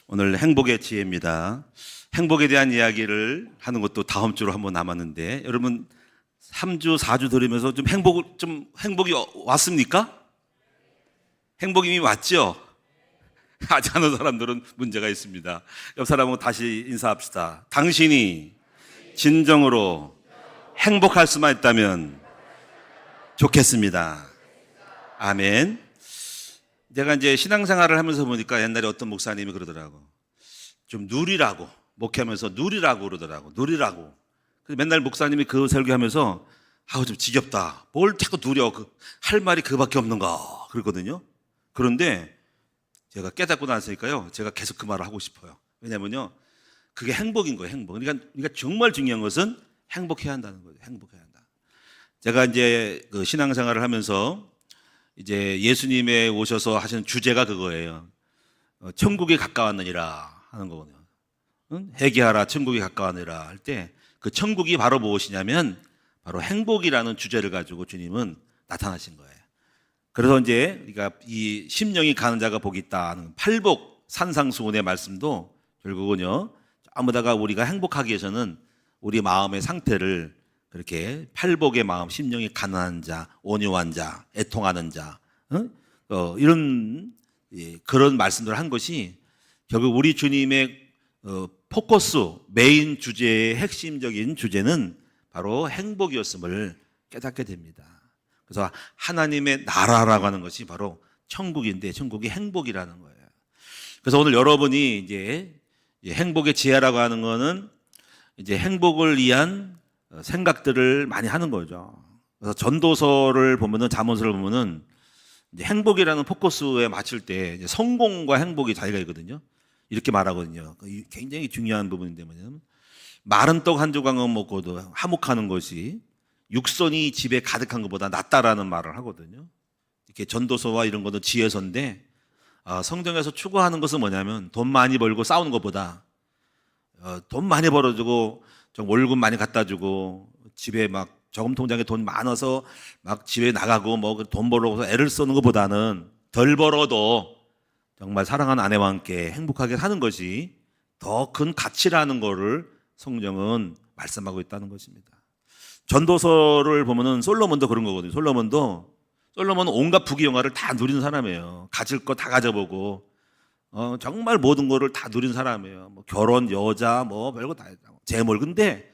오늘 행복의 지혜입니다. 행복에 대한 이야기를 하는 것도 다음 주로 한번 남았는데, 여러분 3주, 4주 들으면서 좀 행복이 왔습니까? 행복이 이미 왔죠? 아직 안 온 사람들은 문제가 있습니다. 옆 사람하고 다시 인사합시다. 당신이 진정으로 행복할 수만 있다면 좋겠습니다. 아멘. 제가 이제 신앙생활을 하면서 보니까 옛날에 어떤 목사님이 그러더라고. 좀 누리라고, 목회하면서 누리라고 그러더라고. 누리라고. 그래서 맨날 목사님이 그 설교하면서 좀 지겹다. 뭘 자꾸 누려. 할 말이 그밖에 없는가. 그러거든요. 그런데 제가 깨닫고 나서니까요, 제가 계속 그 말을 하고 싶어요. 왜냐면요, 그게 행복인 거예요, 행복. 그러니까 정말 중요한 것은 행복해야 한다는 거예요. 행복해야 한다. 제가 이제 그 신앙생활을 하면서 이제 예수님의 오셔서 하시는 주제가 그거예요. 천국에 가까웠느니라 하는 거거든요. 회개하라, 천국이 가까웠느니라 할 때 그 천국이 바로 무엇이냐면 바로 행복이라는 주제를 가지고 주님은 나타나신 거예요. 그래서 이제 우리가 이 심령이 가는 자가 복이 있다 하는 팔복 산상수훈의 말씀도 결국은요, 아무다가 우리가 행복하기 위해서는 우리 마음의 상태를 그렇게 팔복의 마음, 심령이 가난한 자, 온유한 자, 애통하는 자, 이런 그런 말씀들을 한 것이 결국 우리 주님의 포커스, 메인 주제의 핵심적인 주제는 바로 행복이었음을 깨닫게 됩니다. 그래서 하나님의 나라라고 하는 것이 바로 천국인데 천국이 행복이라는 거예요. 그래서 오늘 여러분이 이제 행복의 지혜라고 하는 거는 이제 행복을 위한 생각들을 많이 하는 거죠. 그래서 전도서를 보면은, 잠언서를 보면은 이제 행복이라는 포커스에 맞출 때 이제 성공과 행복이 차이가 있거든요. 이렇게 말하거든요. 굉장히 중요한 부분인데 뭐냐면, 마른 떡 한 조각만 먹고도 화목하는 것이 육선이 집에 가득한 것보다 낫다라는 말을 하거든요. 이렇게 전도서와 이런 것도 지혜서인데, 성경에서 추구하는 것은 뭐냐면 돈 많이 벌고 싸우는 것보다 돈 많이 벌어주고 좀 월급 많이 갖다 주고 집에 막 저금 통장에 돈 많아서 막 집에 나가고 뭐 돈 벌어서 애를 쓰는 것보다는 덜 벌어도 정말 사랑하는 아내와 함께 행복하게 사는 것이 더 큰 가치라는 거를 성경은 말씀하고 있다는 것입니다. 전도서를 보면은 솔로몬도 그런 거거든요. 솔로몬은 온갖 부귀영화를 다 누린 사람이에요. 가질 거 다 가져보고 정말 모든 거를 다 누린 사람이에요. 뭐 결혼, 여자, 뭐 별거 다 했다고. 재물. 근데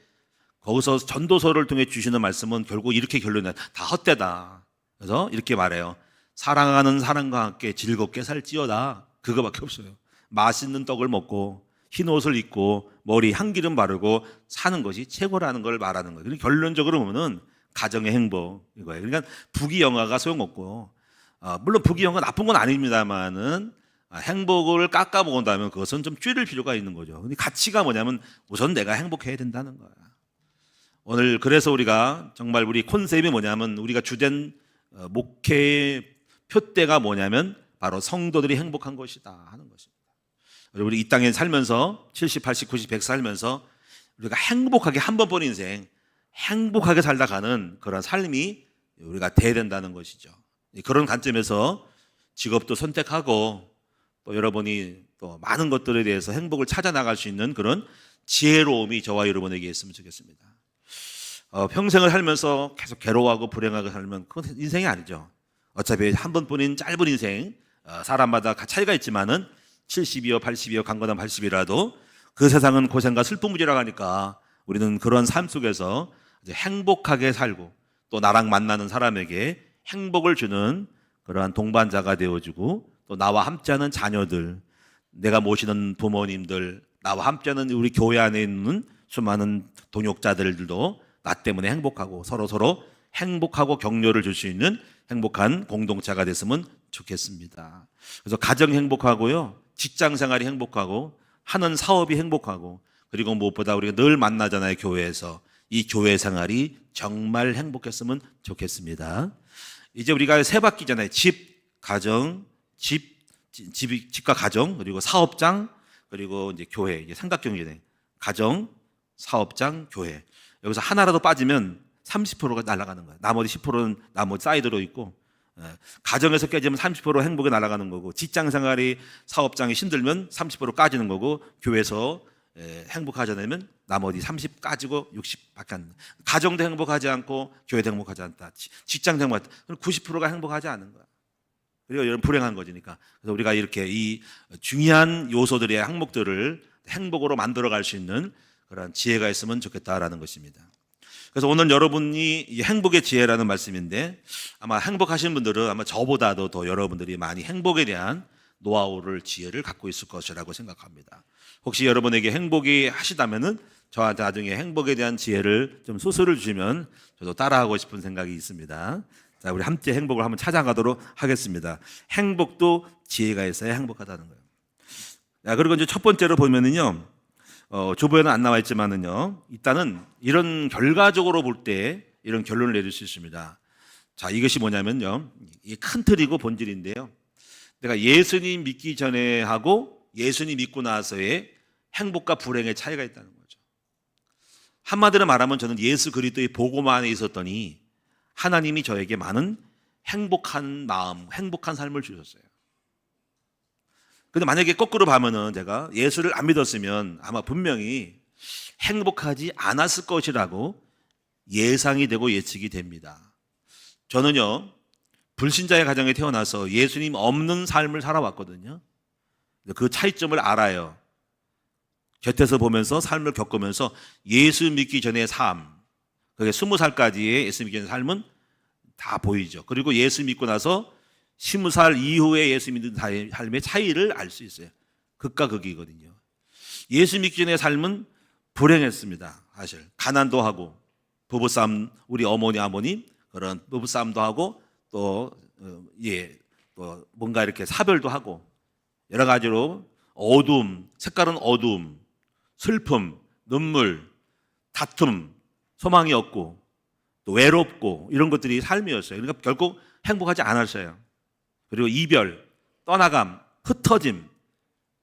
거기서 전도서를 통해 주시는 말씀은 결국 이렇게 결론이 나요. 다 헛되다. 그래서 이렇게 말해요. 사랑하는 사람과 함께 즐겁게 살지어다. 그거밖에 없어요. 맛있는 떡을 먹고 흰 옷을 입고 머리 향기름 바르고 사는 것이 최고라는 걸 말하는 거예요. 결론적으로 보면은 가정의 행복 이거예요. 그러니까 부귀영화가 소용없고, 물론 부귀영화 나쁜 건 아닙니다만은 행복을 깎아먹은다면 그것은 좀 줄일 필요가 있는 거죠. 근데 가치가 뭐냐면 우선 내가 행복해야 된다는 거야. 오늘 그래서 우리가 정말 우리 콘셉트이 뭐냐면, 우리가 주된 목회의 표대가 뭐냐면 바로 성도들이 행복한 것이다 하는 것입니다. 우리 이 땅에 살면서 70, 80, 90, 100 살면서 우리가 행복하게 한 번 본 인생 행복하게 살다 가는 그런 삶이 우리가 돼야 된다는 것이죠. 그런 관점에서 직업도 선택하고 또 여러분이 또 많은 것들에 대해서 행복을 찾아 나갈 수 있는 그런 지혜로움이 저와 여러분에게 있으면 좋겠습니다. 평생을 살면서 계속 괴로워하고 불행하게 살면 그건 인생이 아니죠. 어차피 한 번뿐인 짧은 인생, 사람마다 차이가 있지만은 70이요, 80이요, 강건한 80이라도 그 세상은 고생과 슬픔이라고 하니까 우리는 그런 삶 속에서 행복하게 살고 또 나랑 만나는 사람에게 행복을 주는 그러한 동반자가 되어주고, 또 나와 함께하는 자녀들, 내가 모시는 부모님들, 나와 함께하는 우리 교회 안에 있는 수많은 동역자들도 나 때문에 행복하고 서로 행복하고 격려를 줄 수 있는 행복한 공동체가 됐으면 좋겠습니다. 그래서 가정 행복하고요, 직장 생활이 행복하고, 하는 사업이 행복하고, 그리고 무엇보다 우리가 늘 만나잖아요, 교회에서. 이 교회 생활이 정말 행복했으면 좋겠습니다. 이제 우리가 세 바퀴잖아요. 집, 가정, 집과 가정, 그리고 사업장, 그리고 이제 교회. 이게 삼각형이네. 가정, 사업장, 교회. 여기서 하나라도 빠지면 30%가 날아가는 거예요. 나머지 10%는 나머지 사이드로 있고, 가정에서 깨지면 30% 행복이 날아가는 거고, 직장 생활이 사업장이 힘들면 30% 까지는 거고, 교회에서 행복하지 않으면 나머지 30 까지고 60밖에 안 돼. 가정도 행복하지 않고 교회도 행복하지 않다. 직장도 행복하지 않다. 90%가 행복하지 않은 거야. 그리고 이런 불행한 거지니까. 그래서 우리가 이렇게 이 중요한 요소들의 항목들을 행복으로 만들어갈 수 있는 그런 지혜가 있으면 좋겠다라는 것입니다. 그래서 오늘 여러분이 이 행복의 지혜라는 말씀인데, 아마 행복하신 분들은 아마 저보다도 더 여러분들이 많이 행복에 대한 노하우를, 지혜를 갖고 있을 것이라고 생각합니다. 혹시 여러분에게 행복이 하시다면은 저한테 나중에 행복에 대한 지혜를 좀 소설을 주시면 저도 따라하고 싶은 생각이 있습니다. 자, 우리 함께 행복을 한번 찾아가도록 하겠습니다. 행복도 지혜가 있어야 행복하다는 거예요. 자, 그리고 이제 첫 번째로 보면은요, 조보에는 안 나와 있지만은요, 일단은 이런 결과적으로 볼 때 이런 결론을 내릴 수 있습니다. 자, 이것이 뭐냐면요, 이 큰 틀이고 본질인데요. 내가 예수님 믿기 전에 하고 예수님 믿고 나서의 행복과 불행의 차이가 있다는 거죠. 한마디로 말하면 저는 예수 그리스도의 복음 안에 있었더니 하나님이 저에게 많은 행복한 마음, 행복한 삶을 주셨어요. 근데 만약에 거꾸로 보면은 제가 예수를 안 믿었으면 아마 분명히 행복하지 않았을 것이라고 예상이 되고 예측이 됩니다. 저는요, 불신자의 가정에 태어나서 예수님 없는 삶을 살아왔거든요. 그 차이점을 알아요. 곁에서 보면서 삶을 겪으면서 예수 믿기 전의 삶, 그게 20살까지의 예수 믿기 전의 삶은 다 보이죠. 그리고 예수 믿고 나서 20살 이후에 예수 믿는 삶의 차이를 알 수 있어요. 극과 극이거든요. 예수 믿기 전의 삶은 불행했습니다. 사실 가난도 하고, 부부싸움, 우리 어머니 아버님 그런 부부싸움도 하고, 또 뭔가 이렇게 사별도 하고, 여러 가지로 어두움, 색깔은 어두움, 슬픔, 눈물, 다툼, 소망이 없고 또 외롭고 이런 것들이 삶이었어요. 그러니까 결국 행복하지 않았어요. 그리고 이별, 떠나감, 흩어짐,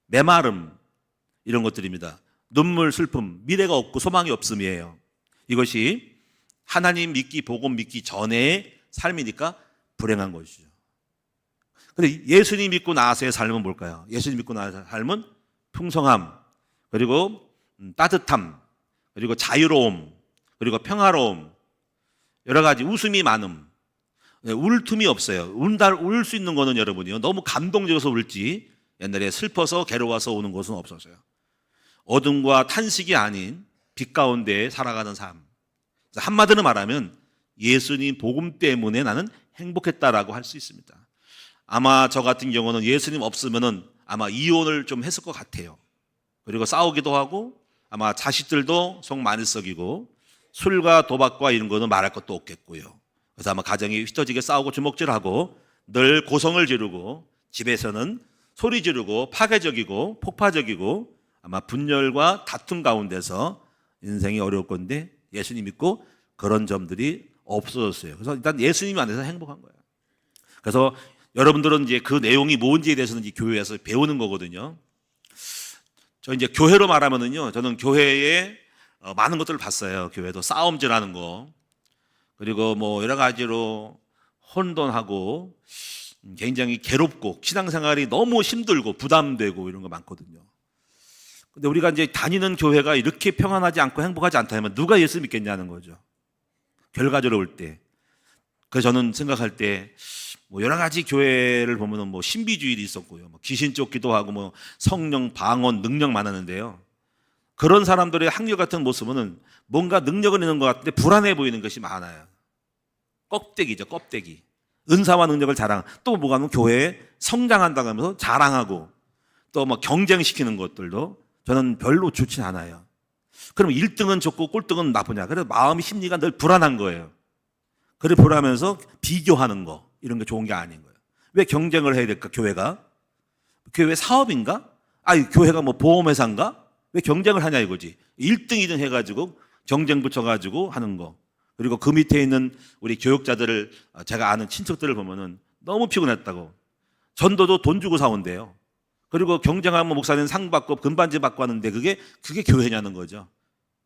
메마름 이런 것들입니다. 눈물, 슬픔, 미래가 없고 소망이 없음이에요. 이것이 하나님 믿기, 복음 믿기 전의 삶이니까 불행한 것이죠. 근데 예수님 믿고 나서의 삶은 뭘까요? 예수님 믿고 나서의 삶은 풍성함, 그리고 따뜻함, 그리고 자유로움, 그리고 평화로움, 여러 가지 웃음이 많음, 울 틈이 없어요. 울 수 있는 거는 여러분이요, 너무 감동적이어서 울지 옛날에 슬퍼서 괴로워서 우는 것은 없었어요. 어둠과 탄식이 아닌 빛 가운데 살아가는 삶. 한마디로 말하면 예수님 복음 때문에 나는 행복했다라고 할 수 있습니다. 아마 저 같은 경우는 예수님 없으면은 아마 이혼을 좀 했을 것 같아요. 그리고 싸우기도 하고, 아마 자식들도 속 많이 썩이고, 술과 도박과 이런 거는 말할 것도 없겠고요. 그래서 아마 가정이 휘터지게 싸우고 주먹질하고 늘 고성을 지르고, 집에서는 소리 지르고 파괴적이고 폭파적이고, 아마 분열과 다툼 가운데서 인생이 어려울 건데 예수님 믿고 그런 점들이 없어졌어요. 그래서 일단 예수님 안에서 행복한 거예요. 그래서 여러분들은 이제 그 내용이 뭔지에 대해서는 이제 교회에서 배우는 거거든요. 저 이제 교회로 말하면은요, 저는 교회에 많은 것들을 봤어요. 교회도 싸움질하는 거, 그리고 뭐 여러 가지로 혼돈하고 굉장히 괴롭고 신앙생활이 너무 힘들고 부담되고 이런 거 많거든요. 근데 우리가 이제 다니는 교회가 이렇게 평안하지 않고 행복하지 않다면 누가 예수 믿겠냐는 거죠. 결과적으로 볼 때. 그래서 저는 생각할 때 뭐 여러 가지 교회를 보면은 뭐 신비주의도 있었고요, 뭐 귀신 쫓기도 하고, 뭐 성령 방언 능력 많았는데요. 그런 사람들의 한결같은 모습은 뭔가 능력은 있는 것 같은데 불안해 보이는 것이 많아요. 껍데기죠, 껍데기. 은사와 능력을 자랑. 또 뭐가 하면 교회에 성장한다고 하면서 자랑하고, 또 뭐 경쟁시키는 것들도 저는 별로 좋진 않아요. 그럼 1등은 좋고 꼴등은 나쁘냐? 그래서 마음이, 심리가 늘 불안한 거예요. 그래 불안하면서 비교하는 거, 이런 게 좋은 게 아닌 거예요. 왜 경쟁을 해야 될까, 교회가? 교회 사업인가? 교회가 뭐 보험회사인가? 왜 경쟁을 하냐 이거지. 1등, 2등 해가지고 경쟁 붙여가지고 하는 거. 그리고 그 밑에 있는 우리 교육자들을, 제가 아는 친척들을 보면은 너무 피곤했다고. 전도도 돈 주고 사온대요. 그리고 경쟁하면 목사님 상 받고 금반지 받고 하는데 그게 교회냐는 거죠.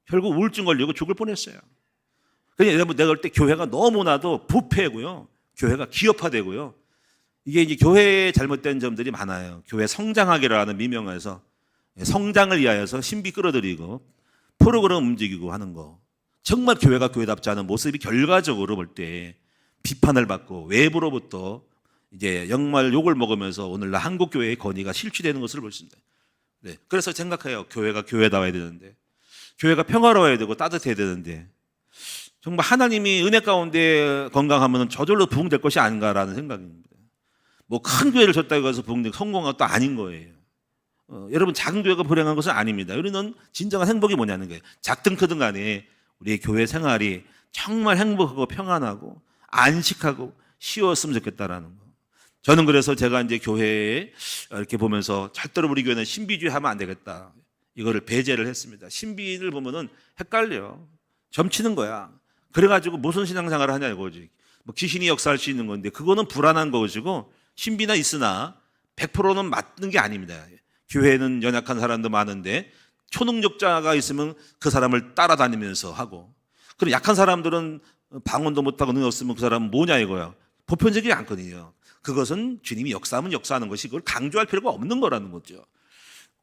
결국 우울증 걸리고 죽을 뻔했어요. 그러니까 내가 볼 때 교회가 너무나도 부패고요, 교회가 기업화되고요. 이게 이제 교회에 잘못된 점들이 많아요. 교회 성장하기라는 미명에서 성장을 위하여서 신비 끌어들이고 프로그램 움직이고 하는 거. 정말 교회가 교회답지 않은 모습이 결과적으로 볼 때 비판을 받고 외부로부터 이제 정말 욕을 먹으면서 오늘날 한국 교회의 건의가 실추되는 것을 볼 수 있습니다. 네. 그래서 생각해요. 교회가 교회다워야 되는데, 교회가 평화로워야 되고 따뜻해야 되는데, 정말 하나님이 은혜 가운데 건강하면 저절로 부흥될 것이 아닌가라는 생각입니다. 뭐 큰 교회를 졌다고 해서 부흥되고 성공한 것도 아닌 거예요. 여러분, 작은 교회가 불행한 것은 아닙니다. 우리는 진정한 행복이 뭐냐는 거예요. 작든 크든 간에 우리의 교회 생활이 정말 행복하고 평안하고 안식하고 쉬웠으면 좋겠다라는 거. 저는 그래서 제가 이제 교회에 이렇게 보면서 절대로 우리 교회는 신비주의 하면 안 되겠다. 이거를 배제를 했습니다. 신비를 보면은 헷갈려. 점치는 거야. 그래가지고 무슨 신앙생활을 하냐 이거지. 뭐 귀신이 역사할 수 있는 건데 그거는 불안한 것이고 신비나 있으나 100%는 맞는 게 아닙니다. 교회에는 연약한 사람도 많은데 초능력자가 있으면 그 사람을 따라다니면서 하고, 그리고 약한 사람들은 방언도 못하고 능력 없으면 그 사람은 뭐냐 이거야. 보편적이지 않거든요. 그것은 주님이 역사하면 역사하는 것이 그걸 강조할 필요가 없는 거라는 거죠.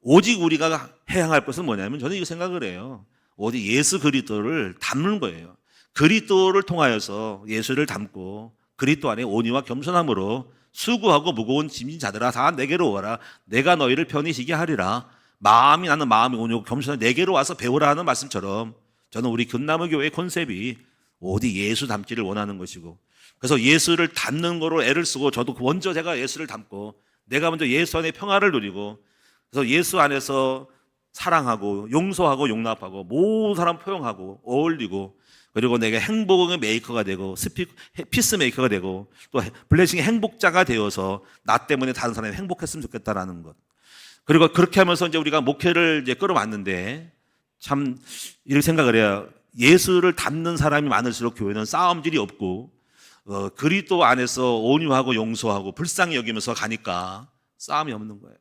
오직 우리가 해야 할 것은 뭐냐면 저는 이거 생각을 해요. 오직 예수 그리스도를 담는 거예요. 그리스도를 통하여서 예수를 담고 그리스도 안에 온유와 겸손함으로 수고하고 무거운 짐진 자들아 다 내게로 오라. 내가 너희를 편히 쉬게 하리라. 나는 마음이 온유하고 겸손한 내게로 와서 배우라 하는 말씀처럼 저는 우리 금나무 교회의 컨셉이 오직 예수 담기를 원하는 것이고, 그래서 예수를 담는 거로 애를 쓰고 저도 먼저 제가 예수를 담고 내가 먼저 예수 안에 평화를 누리고, 그래서 예수 안에서 사랑하고 용서하고 용납하고 모든 사람 포용하고 어울리고, 그리고 내가 행복의 메이커가 되고 피스 메이커가 되고 또 블레싱의 행복자가 되어서 나 때문에 다른 사람이 행복했으면 좋겠다라는 것. 그리고 그렇게 하면서 이제 우리가 목회를 이제 끌어왔는데 참 이렇게 생각을 해요. 예수를 담는 사람이 많을수록 교회는 싸움질이 없고 그리스도 안에서 온유하고 용서하고 불쌍히 여기면서 가니까 싸움이 없는 거예요.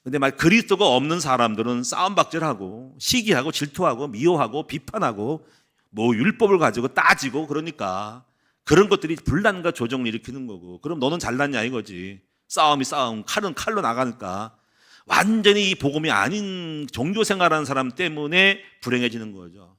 근데 말 그리스도가 없는 사람들은 싸움박질하고 시기하고 질투하고 미워하고 비판하고 뭐 율법을 가지고 따지고, 그러니까 그런 것들이 분란과 조정을 일으키는 거고, 그럼 너는 잘났냐 이거지. 싸움이 싸움, 칼은 칼로 나가니까 완전히 이 복음이 아닌 종교 생활하는 사람 때문에 불행해지는 거죠.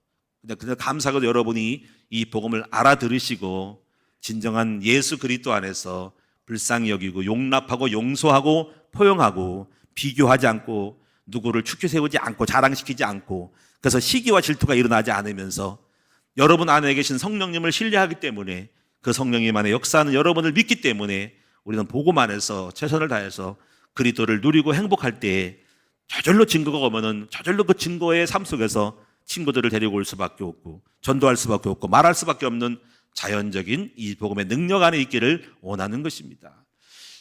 근데 감사하게도 여러분이 이 복음을 알아들으시고 진정한 예수 그리스도 안에서 불쌍히 여기고 용납하고 용서하고 포용하고 비교하지 않고 누구를 축켜 세우지 않고 자랑시키지 않고, 그래서 시기와 질투가 일어나지 않으면서 여러분 안에 계신 성령님을 신뢰하기 때문에, 그 성령님 안에 역사하는 여러분을 믿기 때문에 우리는 복음 안에서 최선을 다해서 그리스도를 누리고 행복할 때 저절로 증거가 오면은 저절로 그 증거의 삶 속에서 친구들을 데리고 올 수밖에 없고 전도할 수밖에 없고 말할 수밖에 없는 자연적인 이 복음의 능력 안에 있기를 원하는 것입니다.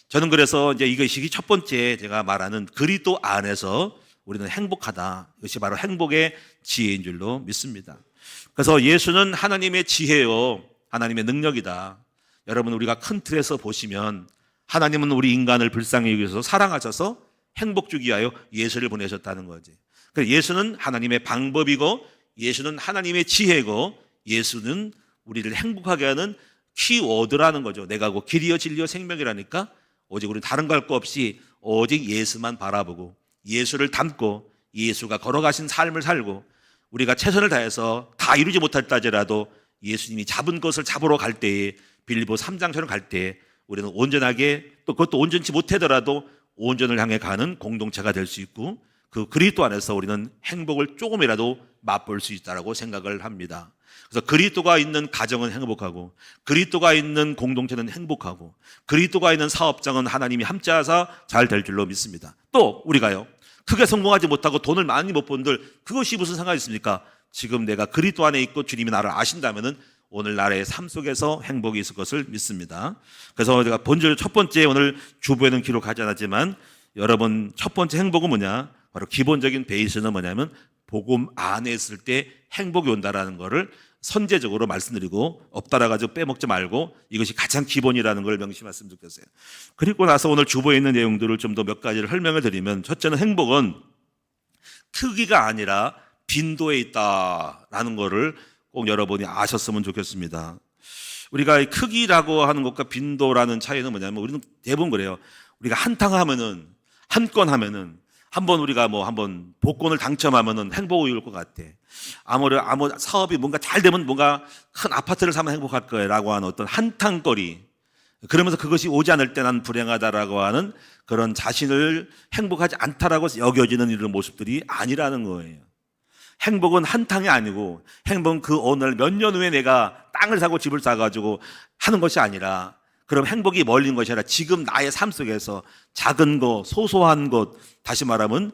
저는 그래서 이제 이것이 첫 번째 제가 말하는 그리스도 안에서 우리는 행복하다. 이것이 바로 행복의 지혜인 줄로 믿습니다. 그래서 예수는 하나님의 지혜요, 하나님의 능력이다. 여러분, 우리가 큰 틀에서 보시면 하나님은 우리 인간을 불쌍히 여기셔서 사랑하셔서 행복 주기 위하여 예수를 보내셨다는 거지. 그래서 예수는 하나님의 방법이고 예수는 하나님의 지혜고 예수는 우리를 행복하게 하는 키워드라는 거죠. 내가 곧 길이요 진리요 생명이라니까 오직 우리는 다른 거 할 거 없이 오직 예수만 바라보고 예수를 담고 예수가 걸어가신 삶을 살고, 우리가 최선을 다해서 다 이루지 못할지라도 예수님이 잡은 것을 잡으러 갈 때에 빌립보 3장처럼 갈 때 우리는 온전하게, 또 그것도 온전치 못하더라도 온전을 향해 가는 공동체가 될 수 있고, 그 그리스도 안에서 우리는 행복을 조금이라도 맛볼 수 있다라고 생각을 합니다. 그래서 그리스도가 있는 가정은 행복하고 그리스도가 있는 공동체는 행복하고 그리스도가 있는 사업장은 하나님이 함께하사 잘 될 줄로 믿습니다. 또 우리가요, 크게 성공하지 못하고 돈을 많이 못 번 분들, 그것이 무슨 상관이 있습니까? 지금 내가 그리스도 안에 있고 주님이 나를 아신다면은 오늘날의 삶 속에서 행복이 있을 것을 믿습니다. 그래서 제가 본질 첫 번째, 오늘 주부에는 기록하지 않았지만 여러분 첫 번째 행복은 뭐냐? 바로 기본적인 베이스는 뭐냐면 복음 안에 있을 때 행복이 온다라는 것을 선제적으로 말씀드리고, 없다라 가지고 빼먹지 말고 이것이 가장 기본이라는 걸 명심하셨으면 좋겠어요. 그리고 나서 오늘 주보에 있는 내용들을 좀 더 몇 가지를 설명을 드리면, 첫째는 행복은 크기가 아니라 빈도에 있다라는 것을 꼭 여러분이 아셨으면 좋겠습니다. 우리가 이 크기라고 하는 것과 빈도라는 차이는 뭐냐면 우리는 대부분 그래요. 우리가 한탕 하면은, 한 건 하면은, 한번 우리가 뭐 한번 복권을 당첨하면은 행복이 올 것 같아. 아무 사업이 뭔가 잘 되면 뭔가 큰 아파트를 사면 행복할 거라고 하는 어떤 한탕거리. 그러면서 그것이 오지 않을 때 난 불행하다라고 하는 그런 자신을 행복하지 않다라고 여겨지는 이런 모습들이 아니라는 거예요. 행복은 한탕이 아니고 행복은 그 오늘 몇 년 후에 내가 땅을 사고 집을 사가지고 하는 것이 아니라, 그럼 행복이 멀린 것이 아니라 지금 나의 삶 속에서 작은 것, 소소한 것, 다시 말하면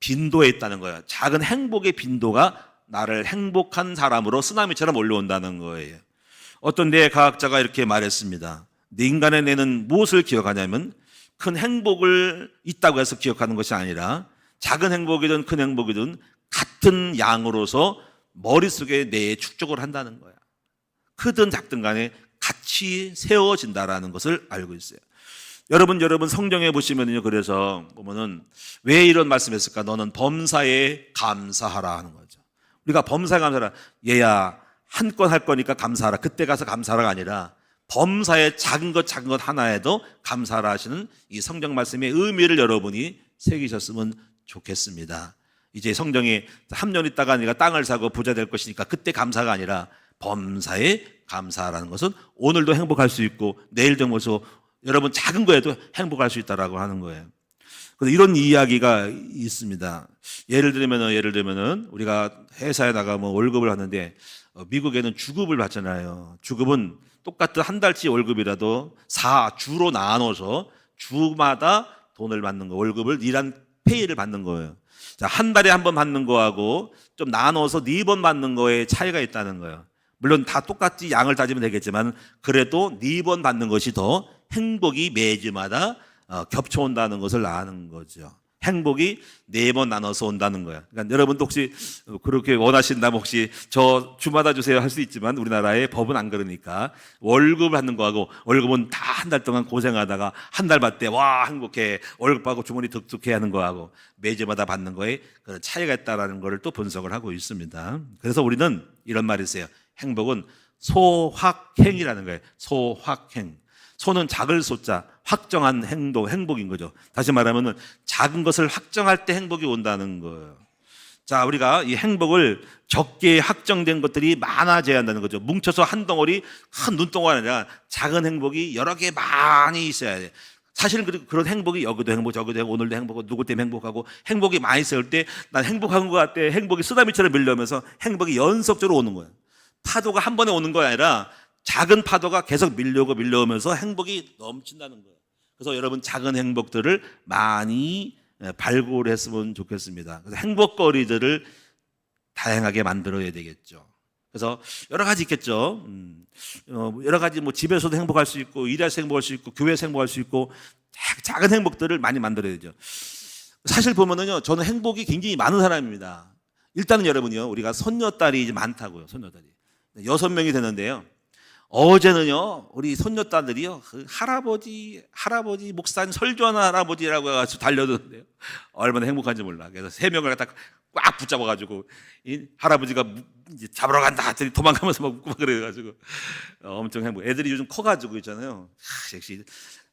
빈도에 있다는 거예요. 작은 행복의 빈도가 나를 행복한 사람으로 쓰나미처럼 올라온다는 거예요. 어떤 내 과학자가 이렇게 말했습니다. 내 인간의 뇌는 무엇을 기억하냐면 큰 행복을 있다고 해서 기억하는 것이 아니라 작은 행복이든 큰 행복이든 같은 양으로서 머릿속에 뇌에 축적을 한다는 거야. 크든 작든 간에 같이 세워진다라는 것을 알고 있어요. 여러분 성경에 보시면요, 그래서 보면은 왜 이런 말씀했을까? 너는 범사에 감사하라 하는 거죠. 우리가 범사에 감사하라. 얘야, 한 건 할 거니까 감사하라. 그때 가서 감사하라가 아니라 범사에 작은 것 하나에도 감사하라 하시는 이 성경 말씀의 의미를 여러분이 새기셨으면 좋겠습니다. 이제 성경에 3년 있다가 네가 땅을 사고 부자 될 것이니까 그때 감사가 아니라 범사에 감사하라는 것은 오늘도 행복할 수 있고 내일도 뭐서 여러분 작은 거에도 행복할 수 있다라고 하는 거예요. 그래서 이런 이야기가 있습니다. 예를 들면은 우리가 회사에 나가면 월급을 하는데 미국에는 주급을 받잖아요. 주급은 똑같은 한 달치 월급이라도 4주로 나눠서 주마다 돈을 받는 거, 월급을 일한 페이를 받는 거예요. 자, 한 달에 한 번 받는 거하고 좀 나눠서 4번 받는 거에 차이가 있다는 거예요. 물론 다 똑같이 양을 따지면 되겠지만 그래도 4번 받는 것이 더 행복이 매주마다 겹쳐온다는 것을 아는 거죠. 행복이 4번 나눠서 온다는 거야. 그러니까 여러분도 혹시 그렇게 원하신다면 혹시 저 주마다 주세요 할 수 있지만 우리나라의 법은 안 그러니까 월급을 받는 거하고 월급은 다 한 달 동안 고생하다가 한 달 받대 와 행복해 월급 받고 주머니 득득해 하는 거하고 매주마다 받는 거에 그런 차이가 있다라는 것을 또 분석을 하고 있습니다. 그래서 우리는 이런 말이 있어요. 행복은 소확행이라는 거예요. 소확행. 소는 작을 소자, 확정한 행복인 거죠. 다시 말하면 작은 것을 확정할 때 행복이 온다는 거예요. 자, 우리가 이 행복을 적게 확정된 것들이 많아져야 한다는 거죠. 뭉쳐서 한 덩어리, 큰 눈덩어리 아니라 작은 행복이 여러 개 많이 있어야 돼. 사실은 그런 행복이 여기도 행복, 저기도 행복, 오늘도 행복하고 누구 때문에 행복하고 행복이 많이 있을 때 난 행복한 것 같아. 행복이 쓰나미처럼 밀려오면서 행복이 연속적으로 오는 거예요. 파도가 한 번에 오는 거 아니라 작은 파도가 계속 밀려오면서 행복이 넘친다는 거예요. 그래서 여러분 작은 행복들을 많이 발굴했으면 좋겠습니다. 그래서 행복거리들을 다양하게 만들어야 되겠죠. 그래서 여러 가지 있겠죠. 여러 가지 뭐 집에서도 행복할 수 있고 일해서 행복할 수 있고 교회에서 행복할 수 있고 작은 행복들을 많이 만들어야 되죠. 사실 보면은요, 저는 행복이 굉장히 많은 사람입니다. 일단은 여러분이요, 우리가 손녀딸이 이제 많다고요. 손녀딸이 6명이 되는데요. 어제는요, 우리 손녀딸들이요, 그 할아버지 목사님 설교하는 할아버지라고 해가지고 달려드는데요. 얼마나 행복한지 몰라. 그래서 3명을 딱 꽉 붙잡아가지고, 이 할아버지가 이제 잡으러 간다. 했더니 도망가면서 막 웃고 막 그래가지고, 엄청 행복. 애들이 요즘 커가지고 있잖아요. 역시,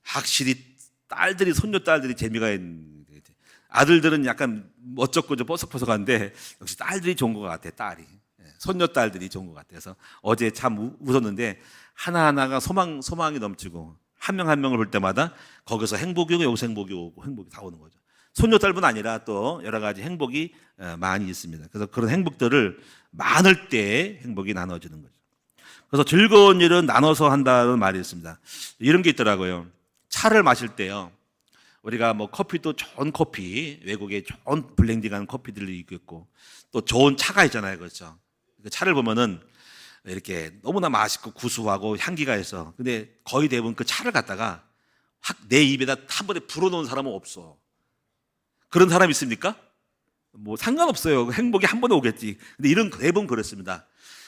확실히 딸들이, 손녀딸들이 재미가 있는. 아들들은 약간 멋쩍고 좀 뻐석뻐석한데, 역시 딸들이 좋은 것 같아, 딸이. 손녀딸들이 좋은 것 같아서 어제 참 웃었는데 하나하나가 소망이 넘치고 한 명 한 명을 볼 때마다 거기서 행복이 오고 여기서 행복이 오고 행복이 다 오는 거죠. 손녀딸뿐 아니라 또 여러 가지 행복이 많이 있습니다. 그래서 그런 행복들을 많을 때 행복이 나눠지는 거죠. 그래서 즐거운 일은 나눠서 한다는 말이 있습니다. 이런 게 있더라고요. 차를 마실 때요, 우리가 뭐 커피도 좋은 커피, 외국에 좋은 블렌딩하는 커피들이 있고 또 좋은 차가 있잖아요. 그렇죠? 그 차를 보면은 이렇게 너무나 맛있고 구수하고 향기가 있어. 근데 거의 대부분 그 차를 갖다가 확 내 입에다 한 번에 불어넣은 사람은 없어. 그런 사람 있습니까? 뭐 상관없어요. 행복이 한 번에 오겠지. 근데 이런 대부분 그렇습니다.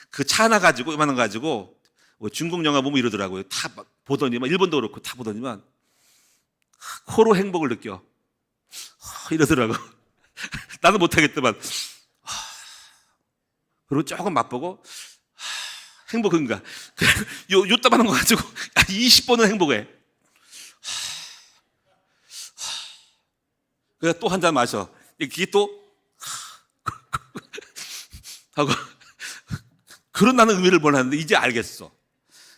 그 차 하나 가지고 이만한 거 가지고 뭐 중국 영화 보면 이러더라고요. 다 보더니만 일본도 그렇고 다 보더니만 코로 행복을 느껴. 이러더라고. 나는 못하겠더만. 그리고 조금 맛보고 행복인가? 요따만한 거 가지고 20번은 행복해. 그래서 또 한 잔 마셔. 그게 또 하고 그런 나는 의미를 몰랐는데 이제 알겠어.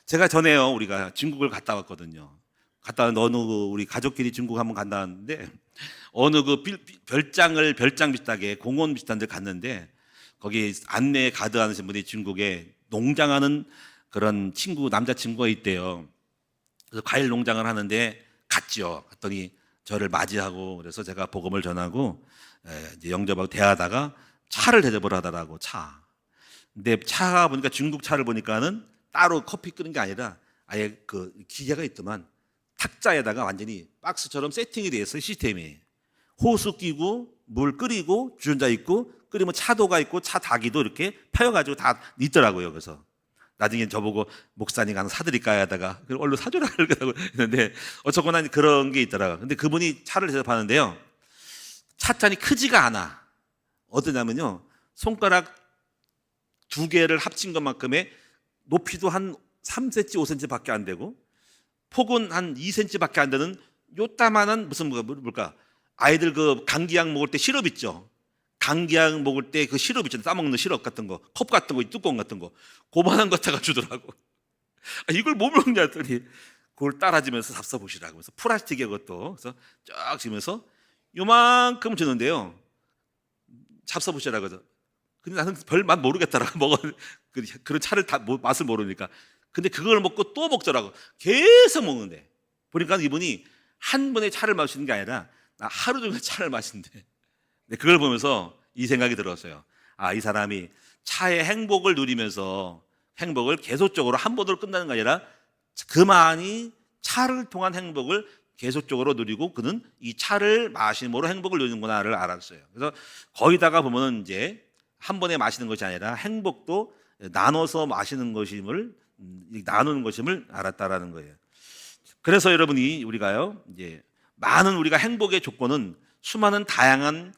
제가 전에요 우리가 중국을 갔다 왔거든요. 갔다 왔는데 어느 우리 가족끼리 중국 한번 간다 왔는데 어느 그 별장 비슷하게 공원 비슷한 데 갔는데 거기 안내에 가드하시는 분이 중국에 농장하는 그런 남자친구가 있대요. 그래서 과일 농장을 하는데 갔죠. 갔더니 저를 맞이하고 그래서 제가 복음을 전하고 이제 영접하고 대하다가 차를 대접을 하더라고. 차. 근데 차가 보니까 중국 차를 보니까는 따로 커피 끄는 게 아니라 아예 그 기계가 있더만 탁자에다가 완전히 박스처럼 세팅이 되어 있어요. 시스템이. 호수 끼고 물 끓이고 주전자 있고 끓이면 차도가 있고 차 닭이도 이렇게 펴가지고 다 있더라고요. 그래서 나중에 저보고 목사님 하나 사드릴까요 하다가 얼른 사줘라 그러고 했는데 어쨌거나 그런 게 있더라고요. 근데 그분이 차를 대접하는데요. 찻잔이 크지가 않아. 어떠냐면요. 손가락 2개를 합친 것만큼의 높이도 한 3cm, 5cm 밖에 안 되고 폭은 한 2cm 밖에 안 되는 요따만한 무슨 뭘까? 아이들 그 감기약 먹을 때 시럽 있죠. 감기약 먹을 때 그 시럽 있잖아요. 싸먹는 시럽 같은 거, 컵 같은 거, 뚜껑 같은 거, 고만한 것다가 주더라고. 이걸 뭐 먹냐 했더니 그걸 따라주면서 잡숴보시라고. 그래서 플라스틱에 그것도 그래서 쫙 지면서 요만큼 주는데요. 잡숴보시라고. 근데 나는 별 맛 모르겠더라고. 그런 차를 다 맛을 모르니까. 근데 그걸 먹고 또 먹더라고. 계속 먹는데. 보니까 이분이 한 번에 차를 마시는 게 아니라 나 하루 종일 차를 마신대. 근데 그걸 보면서 이 생각이 들었어요. 이 사람이 차의 행복을 누리면서 행복을 계속적으로 한 번으로 끝나는 게 아니라 그만이 차를 통한 행복을 계속적으로 누리고 그는 이 차를 마심으로 행복을 누리는구나를 알았어요. 그래서 거기다가 보면은 이제 한 번에 마시는 것이 아니라 행복도 나눠서 마시는 것임을 나누는 것임을 알았다라는 거예요. 그래서 여러분이 우리가요 이제 많은 우리가 행복의 조건은 수많은 다양한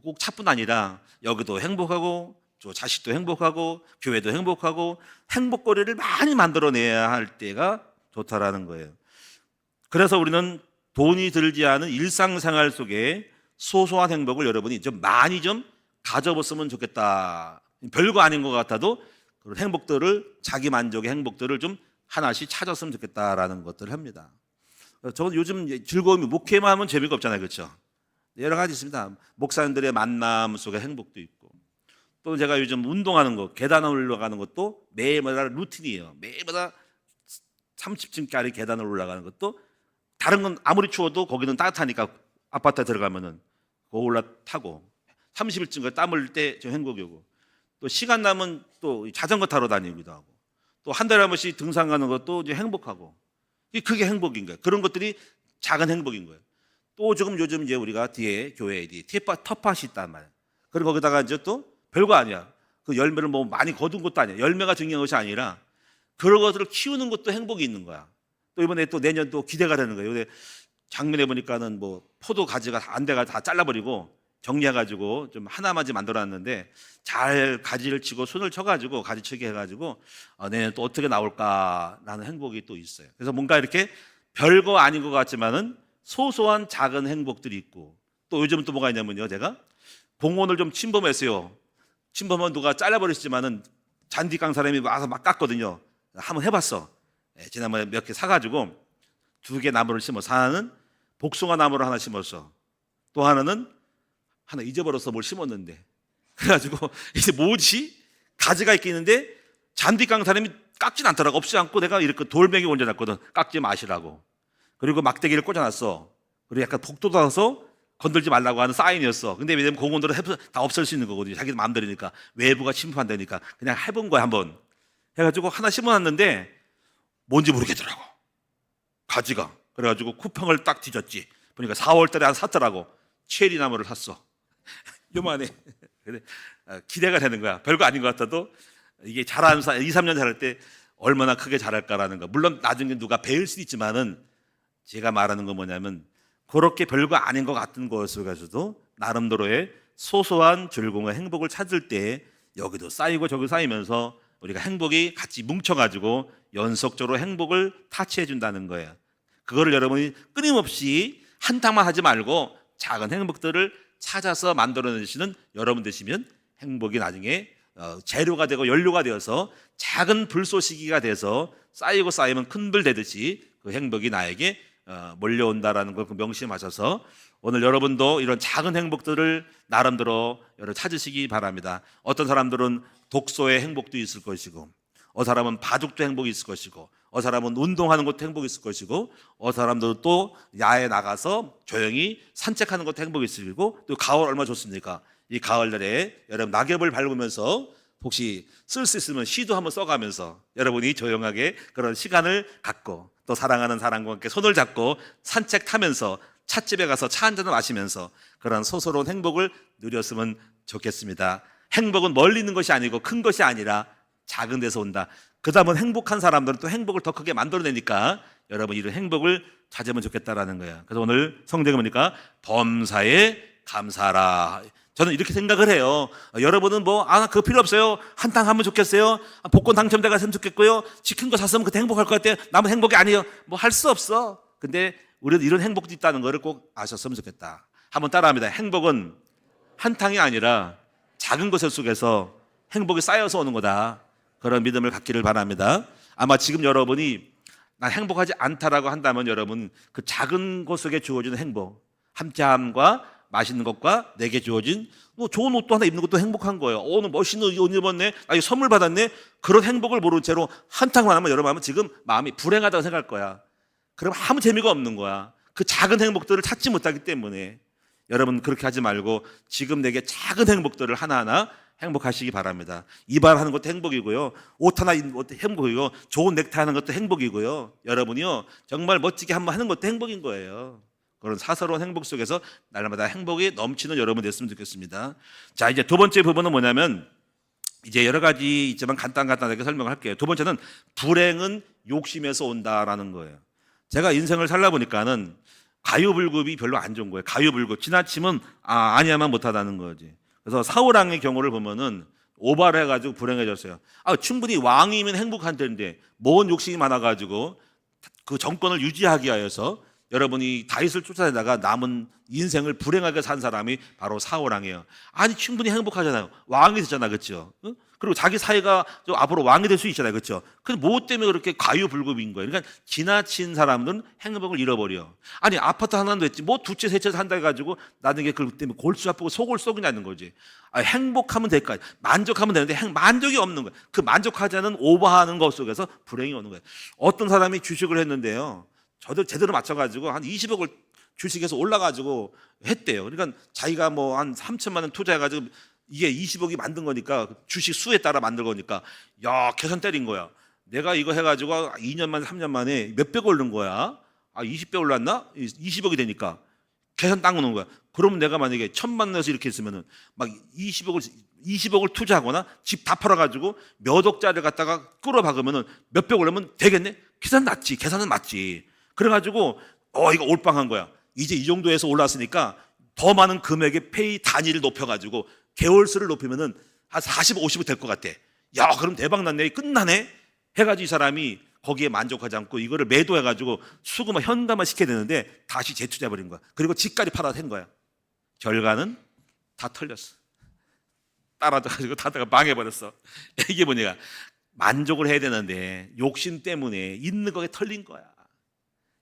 꼭 차뿐 아니라 여기도 행복하고 저 자식도 행복하고 교회도 행복하고 행복거리를 많이 만들어내야 할 때가 좋다라는 거예요. 그래서 우리는 돈이 들지 않은 일상생활 속에 소소한 행복을 여러분이 좀 많이 좀 가져봤으면 좋겠다. 별거 아닌 것 같아도 그런 행복들을 자기 만족의 행복들을 좀 하나씩 찾았으면 좋겠다라는 것들을 합니다. 저는 요즘 즐거움이 목회만 하면 재미가 없잖아요, 그렇죠? 여러 가지 있습니다. 목사님들의 만남 속에 행복도 있고 또 제가 요즘 운동하는 거 계단 올라가는 것도 매일마다 루틴이에요. 매일마다 30층짜리 계단을 올라가는 것도 다른 건 아무리 추워도 거기는 따뜻하니까 아파트에 들어가면은 그거 올라타고 31층까지 땀 흘릴 때 좀 행복이 오고 또 시간 남은 또 자전거 타러 다니기도 하고 또 한 달에 한 번씩 등산 가는 것도 이제 행복하고 그게 행복인 거예요. 그런 것들이 작은 행복인 거예요. 또 지금 요즘 이제 우리가 뒤에 교회에 텃밭이 있단 말이에요. 그리고 거기다가 이제 또 별거 아니야. 그 열매를 뭐 많이 거둔 것도 아니야. 열매가 중요한 것이 아니라 그런 것들을 키우는 것도 행복이 있는 거야. 또 이번에 또 내년 또 기대가 되는 거예요. 근데 작년에 보니까는 뭐 포도 가지가 안대가 다 잘라버리고 정리해가지고 좀 하나만 만들어놨는데 잘 가지를 치고 손을 쳐가지고 가지치기 해가지고 내년 또 어떻게 나올까라는 행복이 또 있어요. 그래서 뭔가 이렇게 별거 아닌 것 같지만은 소소한 작은 행복들이 있고 또 요즘은 또 뭐가 있냐면요. 제가 공원을 좀 침범했어요. 침범은 누가 잘라버렸지만은 잔디깡 사람이 와서 막 깠거든요. 한번 해봤어. 지난번에 몇 개 사가지고 2개 나무를 심어서 하나는 복숭아 나무를 하나 심었어. 또 하나는 하나 잊어버려서 뭘 심었는데 그래가지고 이제 뭐지? 가지가 있겠는데 잔디깡 사람이 깎진 않더라고. 없지 않고 내가 이렇게 돌멩이 얹어놨거든. 깎지 마시라고. 그리고 막대기를 꽂아놨어. 그리고 약간 독도 닿아서 건들지 말라고 하는 사인이었어. 근데 왜냐면 공원들은 다 없앨 수 있는 거거든요. 자기 마음대로니까 외부가 침입한다니까 그냥 해본 거야 한번. 해가지고 하나 심어놨는데 뭔지 모르겠더라고. 가지가. 그래가지고 쿠팡을 딱 뒤졌지. 보니까 4월 달에 한 샀더라고. 체리 나무를 샀어. 요만해. 기대가 되는 거야. 별거 아닌 것 같아도 이게 자라는 2, 3년 자랄 때 얼마나 크게 자랄까라는 거. 물론 나중에 누가 배울 수도 있지만은 제가 말하는 건 뭐냐면 그렇게 별거 아닌 것 같은 것을 가지고도 나름대로의 소소한 즐거움과 행복을 찾을 때 여기도 쌓이고 저기 쌓이면서 우리가 행복이 같이 뭉쳐가지고 연속적으로 행복을 타치해 준다는 거예요. 그거를 여러분이 끊임없이 한탕만 하지 말고 작은 행복들을 찾아서 만들어내시는 여러분 되시면 행복이 나중에 재료가 되고 연료가 되어서 작은 불쏘시개가 돼서 쌓이고 쌓이면 큰 불 되듯이 그 행복이 나에게 몰려온다라는 걸 명심하셔서 오늘 여러분도 이런 작은 행복들을 나름대로 찾으시기 바랍니다. 어떤 사람들은 독서의 행복도 있을 것이고, 어떤 사람은 바둑도 행복이 있을 것이고, 어떤 사람은 운동하는 것도 행복이 있을 것이고, 어떤 사람들은 또 야외에 나가서 조용히 산책하는 것도 행복이 있을 것이고, 또 가을 얼마나 좋습니까? 이 가을날에 여러분 낙엽을 밟으면서 혹시 쓸 수 있으면 시도 한번 써가면서 여러분이 조용하게 그런 시간을 갖고 또 사랑하는 사람과 함께 손을 잡고 산책 타면서 찻집에 가서 차 한 잔을 마시면서 그런 소소로운 행복을 누렸으면 좋겠습니다. 행복은 멀리 있는 것이 아니고 큰 것이 아니라 작은 데서 온다. 그 다음은 행복한 사람들은 또 행복을 더 크게 만들어내니까 여러분 이런 행복을 찾으면 좋겠다라는 거예요. 그래서 오늘 성경에 보니까 범사에 감사하라. 저는 이렇게 생각을 해요. 여러분은 그거 필요 없어요. 한탕 하면 좋겠어요. 복권 당첨자가 했으면 좋겠고요. 치킨 거 샀으면 그때 행복할 것 같아요. 남은 행복이 아니에요. 할 수 없어. 근데 우리는 이런 행복도 있다는 거를 꼭 아셨으면 좋겠다. 한번 따라합니다. 행복은 한탕이 아니라 작은 것을 속에서 행복이 쌓여서 오는 거다. 그런 믿음을 갖기를 바랍니다. 아마 지금 여러분이 난 행복하지 않다라고 한다면 여러분 그 작은 것 속에 주어지는 행복, 함께함과 맛있는 것과 내게 주어진 좋은 옷도 하나 입는 것도 행복한 거예요. 오늘 멋있는 옷 입었네. 이 선물 받았네. 그런 행복을 모른 채로 한탕만 하면 여러분 하면 지금 마음이 불행하다고 생각할 거야. 그럼 아무 재미가 없는 거야. 그 작은 행복들을 찾지 못하기 때문에 여러분 그렇게 하지 말고 지금 내게 작은 행복들을 하나하나 행복하시기 바랍니다. 이발하는 것도 행복이고요. 옷 하나 입는 것도 행복이고 좋은 넥타이 하는 것도 행복이고요. 여러분이요 정말 멋지게 한번 하는 것도 행복인 거예요. 그런 사사로운 행복 속에서 날마다 행복이 넘치는 여러분 됐으면 좋겠습니다. 자, 이제 두 번째 부분은 뭐냐면 이제 여러 가지 있지만 간단하게 설명을 할게요. 두 번째는 불행은 욕심에서 온다라는 거예요. 제가 인생을 살다 보니까는 가유불급이 별로 안 좋은 거예요. 가유불급 지나치면 아니야만 못하다는 거지. 그래서 사울왕의 경우를 보면은 오바를 해가지고 불행해졌어요. 충분히 왕이면 행복한 텐데 뭔 욕심이 많아가지고 그 정권을 유지하기 위해서 여러분이 다윗을 쫓아내다가 남은 인생을 불행하게 산 사람이 바로 사울왕이에요. 충분히 행복하잖아요. 왕이 됐잖아, 그렇죠? 그리고 자기 사회가 앞으로 왕이 될 수 있잖아요, 그렇죠? 근데 뭐 때문에 그렇게 가유불급인 거예요? 그러니까 지나친 사람들은 행복을 잃어버려. 아파트 하나도 했지, 두 채, 세 채 산다 해가지고 나중에 그것 때문에 골수 아프고 속을 썩이냐는 거지. 행복하면 될까? 만족하면 되는데 만족이 없는 거예요. 그 만족하지 않은 오버하는 것 속에서 불행이 오는 거예요. 어떤 사람이 주식을 했는데요. 저도 제대로 맞춰가지고 한 20억을 주식에서 올라가지고 했대요. 그러니까 자기가 한 3천만 원 투자해가지고 이게 20억이 만든 거니까 주식 수에 따라 만든 거니까 계산 때린 거야. 내가 이거 해가지고 2년 만에 3년 만에 몇백 오른 거야. 20배 올랐나? 20억이 되니까 계산 딱 오는 거야. 그러면 내가 만약에 1,000만 원에서 이렇게 했으면은 20억을 투자하거나 집 다 팔아가지고 몇 억짜리를 갖다가 끌어박으면은 몇백 올라면 되겠네? 계산은 맞지. 그래가지고 이거 올빵한 거야. 이제 이 정도에서 올랐으니까 더 많은 금액의 페이 단위를 높여가지고 개월수를 높이면은 한 40, 50이 될 것 같아. 그럼 대박 났네. 끝나네. 해가지고 이 사람이 거기에 만족하지 않고 이거를 매도해가지고 수금화 현금화 시켜야 되는데 다시 재투자해버린 거야. 그리고 집까지 팔아서 한 거야. 결과는 다 털렸어. 따라가지고 다다가 망해버렸어. 이게 뭐냐? 만족을 해야 되는데 욕심 때문에 있는 거에 털린 거야.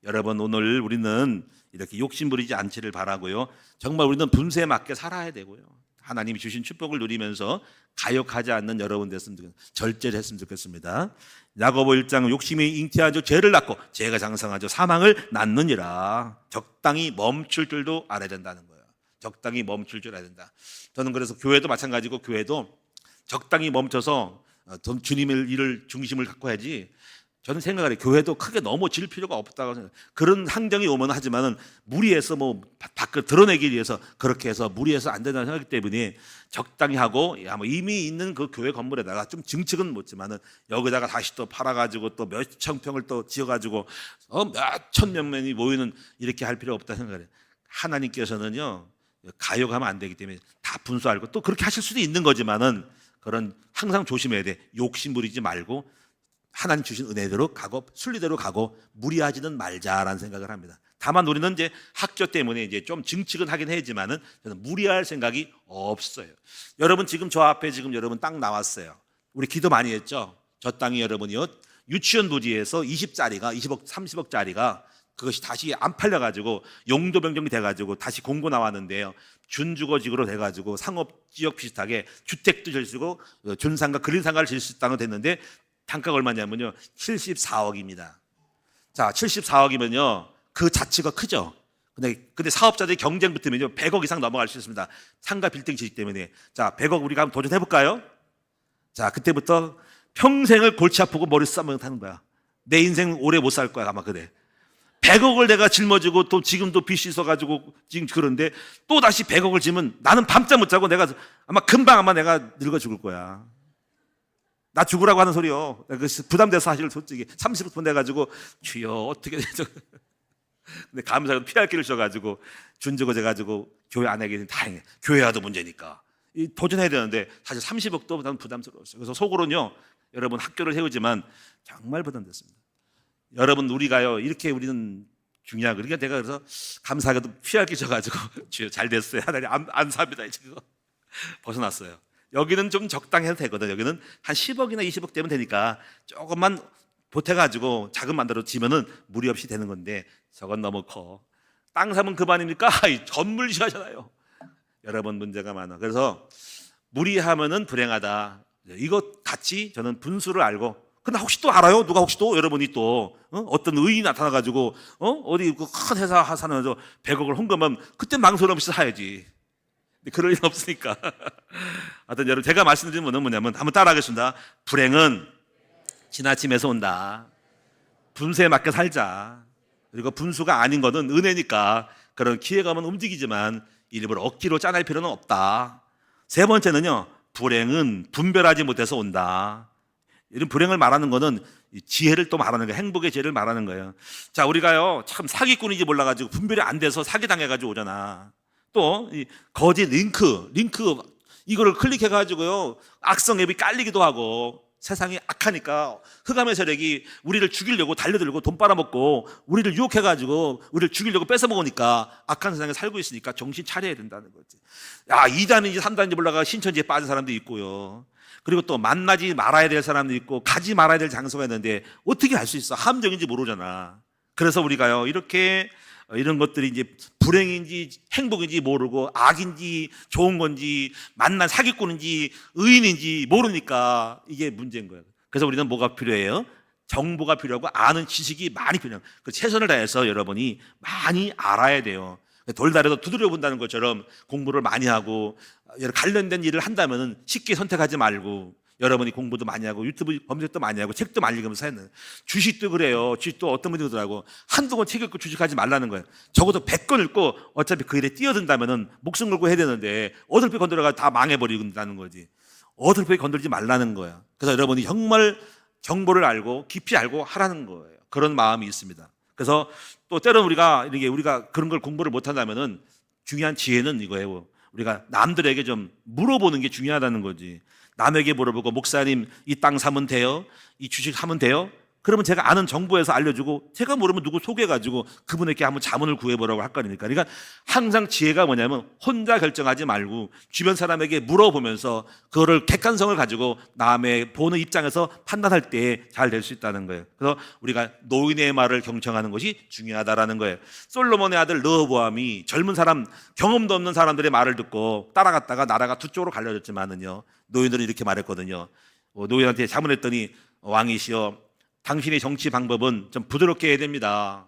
여러분 오늘 우리는 이렇게 욕심 부리지 않기를 바라고요. 정말 우리는 분수에 맞게 살아야 되고요. 하나님이 주신 축복을 누리면서 가욕하지 않는 여러분 됐으면 좋겠습니다. 절제를 했으면 좋겠습니다. 야고보 1장 욕심이 잉태하죠 죄를 낳고 죄가 장성하죠 사망을 낳느니라. 적당히 멈출 줄도 알아야 된다는 거예요. 적당히 멈출 줄 알아야 된다. 저는 그래서 교회도 마찬가지고 교회도 적당히 멈춰서 주님의 일을 중심을 갖고 해야지. 저는 생각을 해요. 교회도 크게 넘어질 필요가 없다고 생각해요. 그런 환경이 오면 하지만은 무리해서 밖을 드러내기 위해서 그렇게 해서 무리해서 안 된다는 생각이기 때문에 적당히 하고 이미 있는 그 교회 건물에다가 좀 증축은 못지만은 여기다가 다시 또 팔아가지고 또 몇천 평을 또 지어가지고 몇천 명이 모이는 이렇게 할 필요 없다 생각을 해요. 하나님께서는요 가욕하면 안 되기 때문에 다 분수알고 또 그렇게 하실 수도 있는 거지만은 그런 항상 조심해야 돼. 욕심 부리지 말고 하나님 주신 은혜대로 가고 순리대로 가고 무리하지는 말자라는 생각을 합니다. 다만 우리는 이제 학교 때문에 이제 좀 증칙은 하긴 했지만은 저는 무리할 생각이 없어요. 여러분 지금 저 앞에 지금 여러분 땅 나왔어요. 우리 기도 많이 했죠. 저 땅이 여러분이요 유치원 부지에서 20짜리가 20억 30억짜리가 그것이 다시 안 팔려가지고 용도 변경이 돼가지고 다시 공고 나왔는데요. 준주거지구로 돼가지고 상업지역 비슷하게 주택도 질 수 있고 준상가 근린상가를 질 수 있다는 거 됐는데 단가가 얼마냐면요 74억입니다. 자 74억이면요 그 자체가 크죠. 근데 사업자들이 경쟁 붙으면요 100억 이상 넘어갈 수 있습니다. 상가 빌딩 지식 때문에. 자 100억 우리가 한번 도전해 볼까요? 자 그때부터 평생을 골치 아프고 머리 싸면 타는 거야. 내 인생 오래 못 살 거야 아마 그래. 100억을 내가 짊어지고 또 지금도 빚이 있어가지고 지금 그런데 또 다시 100억을 지면 나는 밤잠 못 자고 내가 금방 내가 늙어 죽을 거야. 나 죽으라고 하는 소리요. 부담돼서 사실 솔직히 30분 돼가지고 주여 어떻게 되죠? 근데 감사하게 피할 길을 줘가지고 준주거 돼가지고 교회 안 하게 되면 다행이에요. 교회 와도 문제니까 도전해야 되는데 사실 30억도 난 부담스러웠어요. 그래서 속으로는요 여러분 학교를 세우지만 정말 부담됐습니다. 여러분 우리가요 이렇게 우리는 중요한 그러니까 내가 그래서 감사하게도 피할 길 줘가지고 주여 잘 됐어요. 하나님 안 삽니다 이제 그거 벗어났어요. 여기는 좀 적당히 해도 되거든. 여기는 한 10억이나 20억 되면 되니까 조금만 보태가지고 자금 만들어지면은 무리 없이 되는 건데 저건 너무 커. 땅 사면 그만입니까? 건물 지하잖아요. 여러분 문제가 많아. 그래서 무리하면은 불행하다. 이것 같이 저는 분수를 알고. 근데 혹시 또 알아요? 누가 혹시 또 여러분이 또 어떤 의인이 나타나가지고 어디 큰 회사 사면서 100억을 헌금하면 그때 망설임 없이 사야지. 근데 그럴 일 없으니까. 하여튼 여러분 제가 말씀드리는 것은 뭐냐면 한번 따라하겠습니다. 불행은 지나침에서 온다. 분수에 맞게 살자. 그리고 분수가 아닌 것은 은혜니까 그런 기회가 오면 움직이지만 일부러 억지로 짜낼 필요는 없다. 세 번째는요. 불행은 분별하지 못해서 온다. 이런 불행을 말하는 것은 지혜를 또 말하는 거예요. 행복의 지혜를 말하는 거예요. 자, 우리가요 참 사기꾼인지 몰라가지고 분별이 안 돼서 사기당해가지고 오잖아. 또 거짓 링크 이거를 클릭해가지고요 악성 앱이 깔리기도 하고 세상이 악하니까 흑암의 세력이 우리를 죽이려고 달려들고 돈 빨아먹고 우리를 유혹해가지고 우리를 죽이려고 뺏어먹으니까 악한 세상에 살고 있으니까 정신 차려야 된다는 거지. 야 2단인지 3단인지 몰라가 신천지에 빠진 사람도 있고요. 그리고 또 만나지 말아야 될 사람도 있고 가지 말아야 될 장소가 있는데 어떻게 알 수 있어? 함정인지 모르잖아. 그래서 우리가요 이렇게 이런 것들이 이제 불행인지 행복인지 모르고 악인지 좋은 건지 만난 사기꾼인지 의인인지 모르니까 이게 문제인 거예요. 그래서 우리는 뭐가 필요해요? 정보가 필요하고 아는 지식이 많이 필요해요. 그 최선을 다해서 여러분이 많이 알아야 돼요. 돌다리도 두드려 본다는 것처럼 공부를 많이 하고 관련된 일을 한다면 쉽게 선택하지 말고 여러분이 공부도 많이 하고 유튜브 검색도 많이 하고 책도 많이 읽으면서 했는 주식도 그래요. 주식도 어떤 분이 그러더라고. 한두 권 책 읽고 주식하지 말라는 거예요. 적어도 100권 읽고 어차피 그 일에 뛰어든다면 목숨 걸고 해야 되는데 어설프게 건드려가 다 망해버리는다는 거지. 어설프게 건드리지 말라는 거야. 그래서 여러분이 정말 정보를 알고 깊이 알고 하라는 거예요. 그런 마음이 있습니다. 그래서 또 때로는 우리가 그런 걸 공부를 못한다면은 중요한 지혜는 이거예요. 우리가 남들에게 좀 물어보는 게 중요하다는 거지. 남에게 물어보고 목사님 이 땅 사면 돼요? 이 주식 하면 돼요? 그러면 제가 아는 정보에서 알려주고 제가 모르면 누구 소개해가지고 그분에게 한번 자문을 구해보라고 할 거 아닙니까? 그러니까 항상 지혜가 뭐냐면 혼자 결정하지 말고 주변 사람에게 물어보면서 그거를 객관성을 가지고 남의 보는 입장에서 판단할 때 잘 될 수 있다는 거예요. 그래서 우리가 노인의 말을 경청하는 것이 중요하다라는 거예요. 솔로몬의 아들 르호보암이 젊은 사람 경험도 없는 사람들의 말을 듣고 따라갔다가 나라가 두 쪽으로 갈려졌지만은요 노인들은 이렇게 말했거든요. 노인한테 자문했더니 왕이시여 당신의 정치 방법은 좀 부드럽게 해야 됩니다.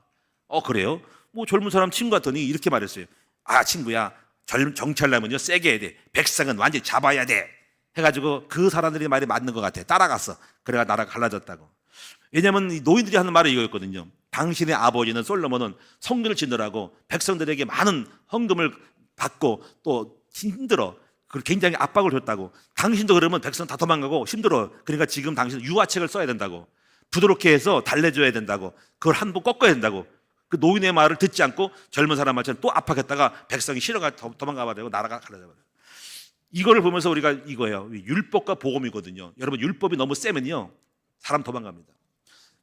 그래요? 뭐 젊은 사람 친구 같더니 이렇게 말했어요. 아 친구야 정치하려면요 세게 해야 돼. 백성은 완전히 잡아야 돼. 해가지고 그 사람들의 말이 맞는 것 같아. 따라갔어. 그래가 나라가 갈라졌다고. 왜냐하면 이 노인들이 하는 말이 이거였거든요. 당신의 아버지는 솔로몬은 성전을 짓느라고 백성들에게 많은 헌금을 받고 또 힘들어. 그리고 굉장히 압박을 줬다고. 당신도 그러면 백성 다 도망가고 힘들어. 그러니까 지금 당신은 유화책을 써야 된다고. 부드럽게 해서 달래줘야 된다고. 그걸 한 번 꺾어야 된다고. 그 노인의 말을 듣지 않고 젊은 사람 말처럼 또 압박했다가 백성이 싫어가 도망가버리고 나라가 갈라져버려요. 이거를 보면서 우리가 이거예요. 율법과 복음이거든요. 여러분, 율법이 너무 세면요 사람 도망갑니다.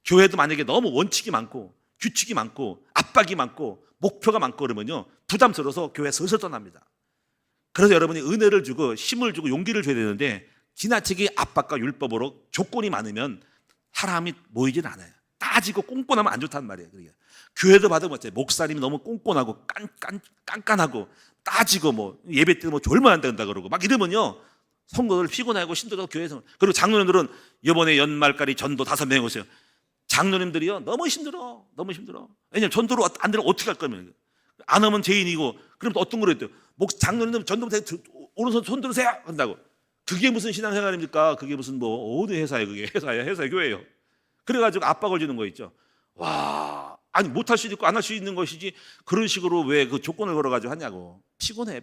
교회도 만약에 너무 원칙이 많고 규칙이 많고 압박이 많고 목표가 많고 그러면요 부담스러워서 교회 슬슬 떠납니다. 그래서 여러분이 은혜를 주고 힘을 주고 용기를 줘야 되는데 지나치게 압박과 율법으로 조건이 많으면 사람이 모이지는 않아요. 따지고 꼼꼼하면 안 좋단 말이에요. 그러니까 교회도 받으면 어때요? 목사님이 너무 꼼꼼하고 깐깐하고 따지고 뭐 예배 때 뭐 졸면 안 된다 그러고 막 이러면요 성도들 피곤하고 신도도 교회에서. 그리고 장로님들은 이번에 연말까지 전도 5명 오세요. 장로님들이요 너무 힘들어. 왜냐면 전도로 안 되면 어떻게 할 거면 안 하면 죄인이고. 그럼 또 어떤 걸 했대요? 장로님들 전도 오른손 손 들으세요 한다고. 그게 무슨 신앙생활입니까? 그게 무슨 뭐 어디 회사예요? 그게 회사예요 교회예요. 그래가지고 압박을 주는 거 있죠. 와, 아니 못할 수도 있고 안 할 수 있는 것이지 그런 식으로 왜 그 조건을 걸어가지고 하냐고. 피곤해.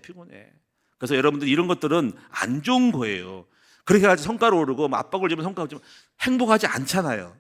그래서 여러분들 이런 것들은 안 좋은 거예요. 그렇게 해가지고 성과를 오르고 압박을 주면 성과를 주면 행복하지 않잖아요.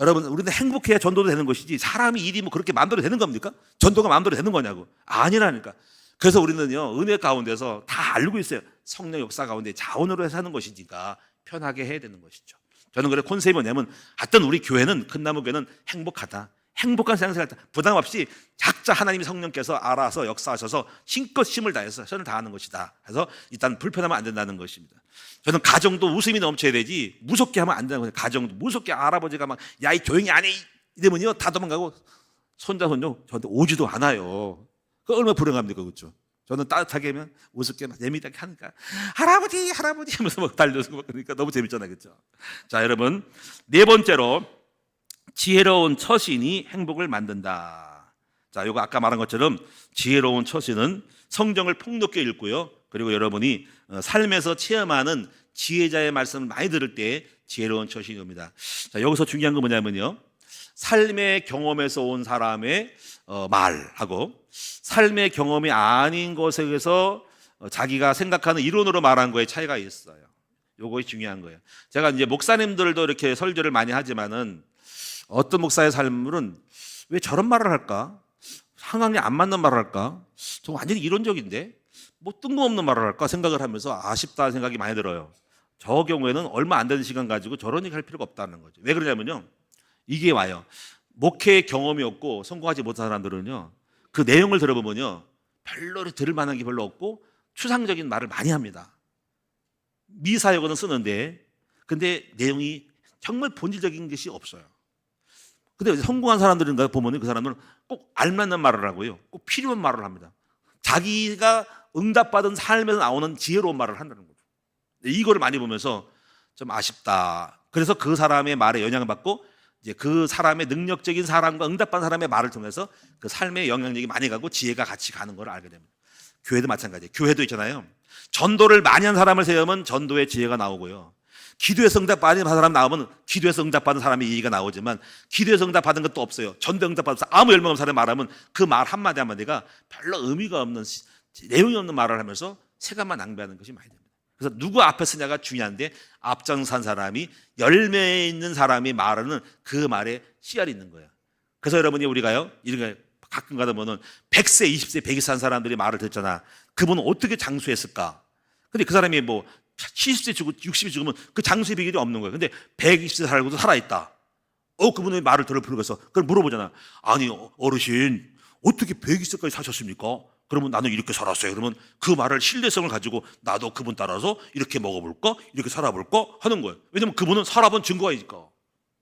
여러분, 우리는 행복해야 전도도 되는 것이지 사람이 일이 뭐 그렇게 마음대로 되는 겁니까? 전도가 마음대로 되는 거냐고. 아니라니까. 그래서 우리는요 은혜 가운데서 다 알고 있어요. 성령 역사 가운데 자원으로 해서 하는 것이니까 편하게 해야 되는 것이죠. 저는 그래 컨셉이 뭐냐면 하여튼 우리 교회는 큰나무교회는 행복하다. 행복한 생활을 부담 없이 각자 하나님이 성령께서 알아서 역사하셔서 힘껏 힘을 다해서 선을 다하는 것이다. 그래서 일단 불편하면 안 된다는 것입니다. 저는 가정도 웃음이 넘쳐야 되지 무섭게 하면 안 되는 거예요. 가정도 무섭게 할아버지가 막 야 이 조용히 안 해 이러면요 다 도망가고 손자 손녀 저한테 오지도 않아요. 그 얼마나 불행합니까, 그렇죠? 저는 따뜻하게 하면 우습게 막 예민하게 하니까 할아버지 하면서 막 달려서 막 그러니까 너무 재밌잖아요, 그렇죠? 자, 여러분 네 번째로 지혜로운 처신이 행복을 만든다. 자, 요거 아까 말한 것처럼 지혜로운 처신은 성경을 폭넓게 읽고요. 그리고 여러분이 삶에서 체험하는 지혜자의 말씀을 많이 들을 때 지혜로운 처신이 옵니다. 자, 여기서 중요한 건 뭐냐면요. 삶의 경험에서 온 사람의 말하고 삶의 경험이 아닌 것에서 자기가 생각하는 이론으로 말한 거에 차이가 있어요. 요것이 중요한 거예요. 제가 이제 목사님들도 이렇게 설교를 많이 하지만은 어떤 목사의 삶은 왜 저런 말을 할까? 상황이 안 맞는 말을 할까? 좀 완전히 이론적인데 뭐 뜬금없는 말을 할까 생각을 하면서 아쉽다는 생각이 많이 들어요. 저 경우에는 얼마 안 되는 시간 가지고 저런 얘기 할 필요가 없다는 거죠. 왜 그러냐면요. 이게 와요. 목회 경험이 없고 성공하지 못한 사람들은요. 그 내용을 들어보면요. 별로 들을 만한 게 별로 없고 추상적인 말을 많이 합니다. 미사역어는 쓰는데 근데 내용이 정말 본질적인 것이 없어요. 근데 성공한 사람들인가 보면 그 사람들은 꼭 알맞는 말을 하고요. 꼭 필요한 말을 합니다. 자기가 응답받은 삶에서 나오는 지혜로운 말을 한다는 거죠. 이거를 많이 보면서 좀 아쉽다. 그래서 그 사람의 말에 영향을 받고 이제 그 사람의 능력적인 사람과 응답받은 사람의 말을 통해서 그 삶의 영향력이 많이 가고 지혜가 같이 가는 걸 알게 됩니다. 교회도 마찬가지예요. 교회도 있잖아요. 전도를 많이 한 사람을 세우면 전도의 지혜가 나오고요. 기도에서 응답받은 사람 나오면 기도에서 응답받은 사람의 얘기가 나오지만 기도에서 응답받은 것도 없어요. 전도 응답받아서 아무 열명 없는 사람이 말하면 그 말 한마디 한마디가 별로 의미가 없는 내용이 없는 말을 하면서 시간만 낭비하는 것이 많이 됩니다. 그래서 누구 앞에 쓰냐가 중요한데 앞장선 사람이 열매에 있는 사람이 말하는 그 말에 씨알이 있는 거예요. 그래서 여러분이 우리가요 이런 가끔 가다 보면 100세, 20세, 100세 산 사람들이 말을 듣잖아. 그분은 어떻게 장수했을까? 근데 그 사람이 뭐 70세 죽고 60세 죽으면 그 장수의 비결이 없는 거예요. 근데 120세 살고도 살아있다. 그분의 말을 들을 필요가 있어. 그걸 물어보잖아. 아니 어르신 어떻게 120세까지 사셨습니까? 그러면 나는 이렇게 살았어요. 그러면 그 말을 신뢰성을 가지고 나도 그분 따라서 이렇게 먹어볼까? 이렇게 살아볼까? 하는 거예요. 왜냐면 그분은 살아본 증거가 있으니까.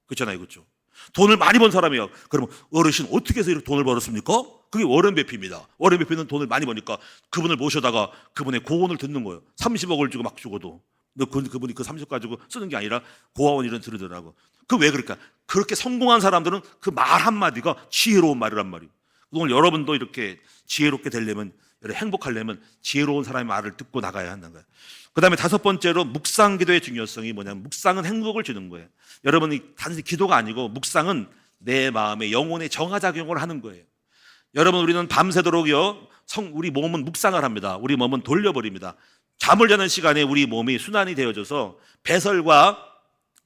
그렇잖아요. 그렇죠? 돈을 많이 번 사람이에요. 그러면 어르신 어떻게 해서 이렇게 돈을 벌었습니까? 그게 워렌 버핏입니다. 워렌 버핏은 돈을 많이 버니까 그분을 모셔다가 그분의 고언을 듣는 거예요. 30억을 주고 막 죽어도 그분이 그 30억 가지고 쓰는 게 아니라 고아원 이런 들으더라고. 그 왜 그럴까? 그렇게 성공한 사람들은 그 말 한마디가 지혜로운 말이란 말이에요. 오늘 여러분도 이렇게 지혜롭게 되려면 행복하려면 지혜로운 사람의 말을 듣고 나가야 한다는 거예요. 그 다음에 5번째로 묵상 기도의 중요성이 뭐냐면 묵상은 행복을 주는 거예요. 여러분이 단순히 기도가 아니고 묵상은 내 마음의 영혼의 정화작용을 하는 거예요. 여러분 우리는 밤새도록요 우리 몸은 묵상을 합니다. 우리 몸은 돌려버립니다. 잠을 자는 시간에 우리 몸이 순환이 되어져서 배설과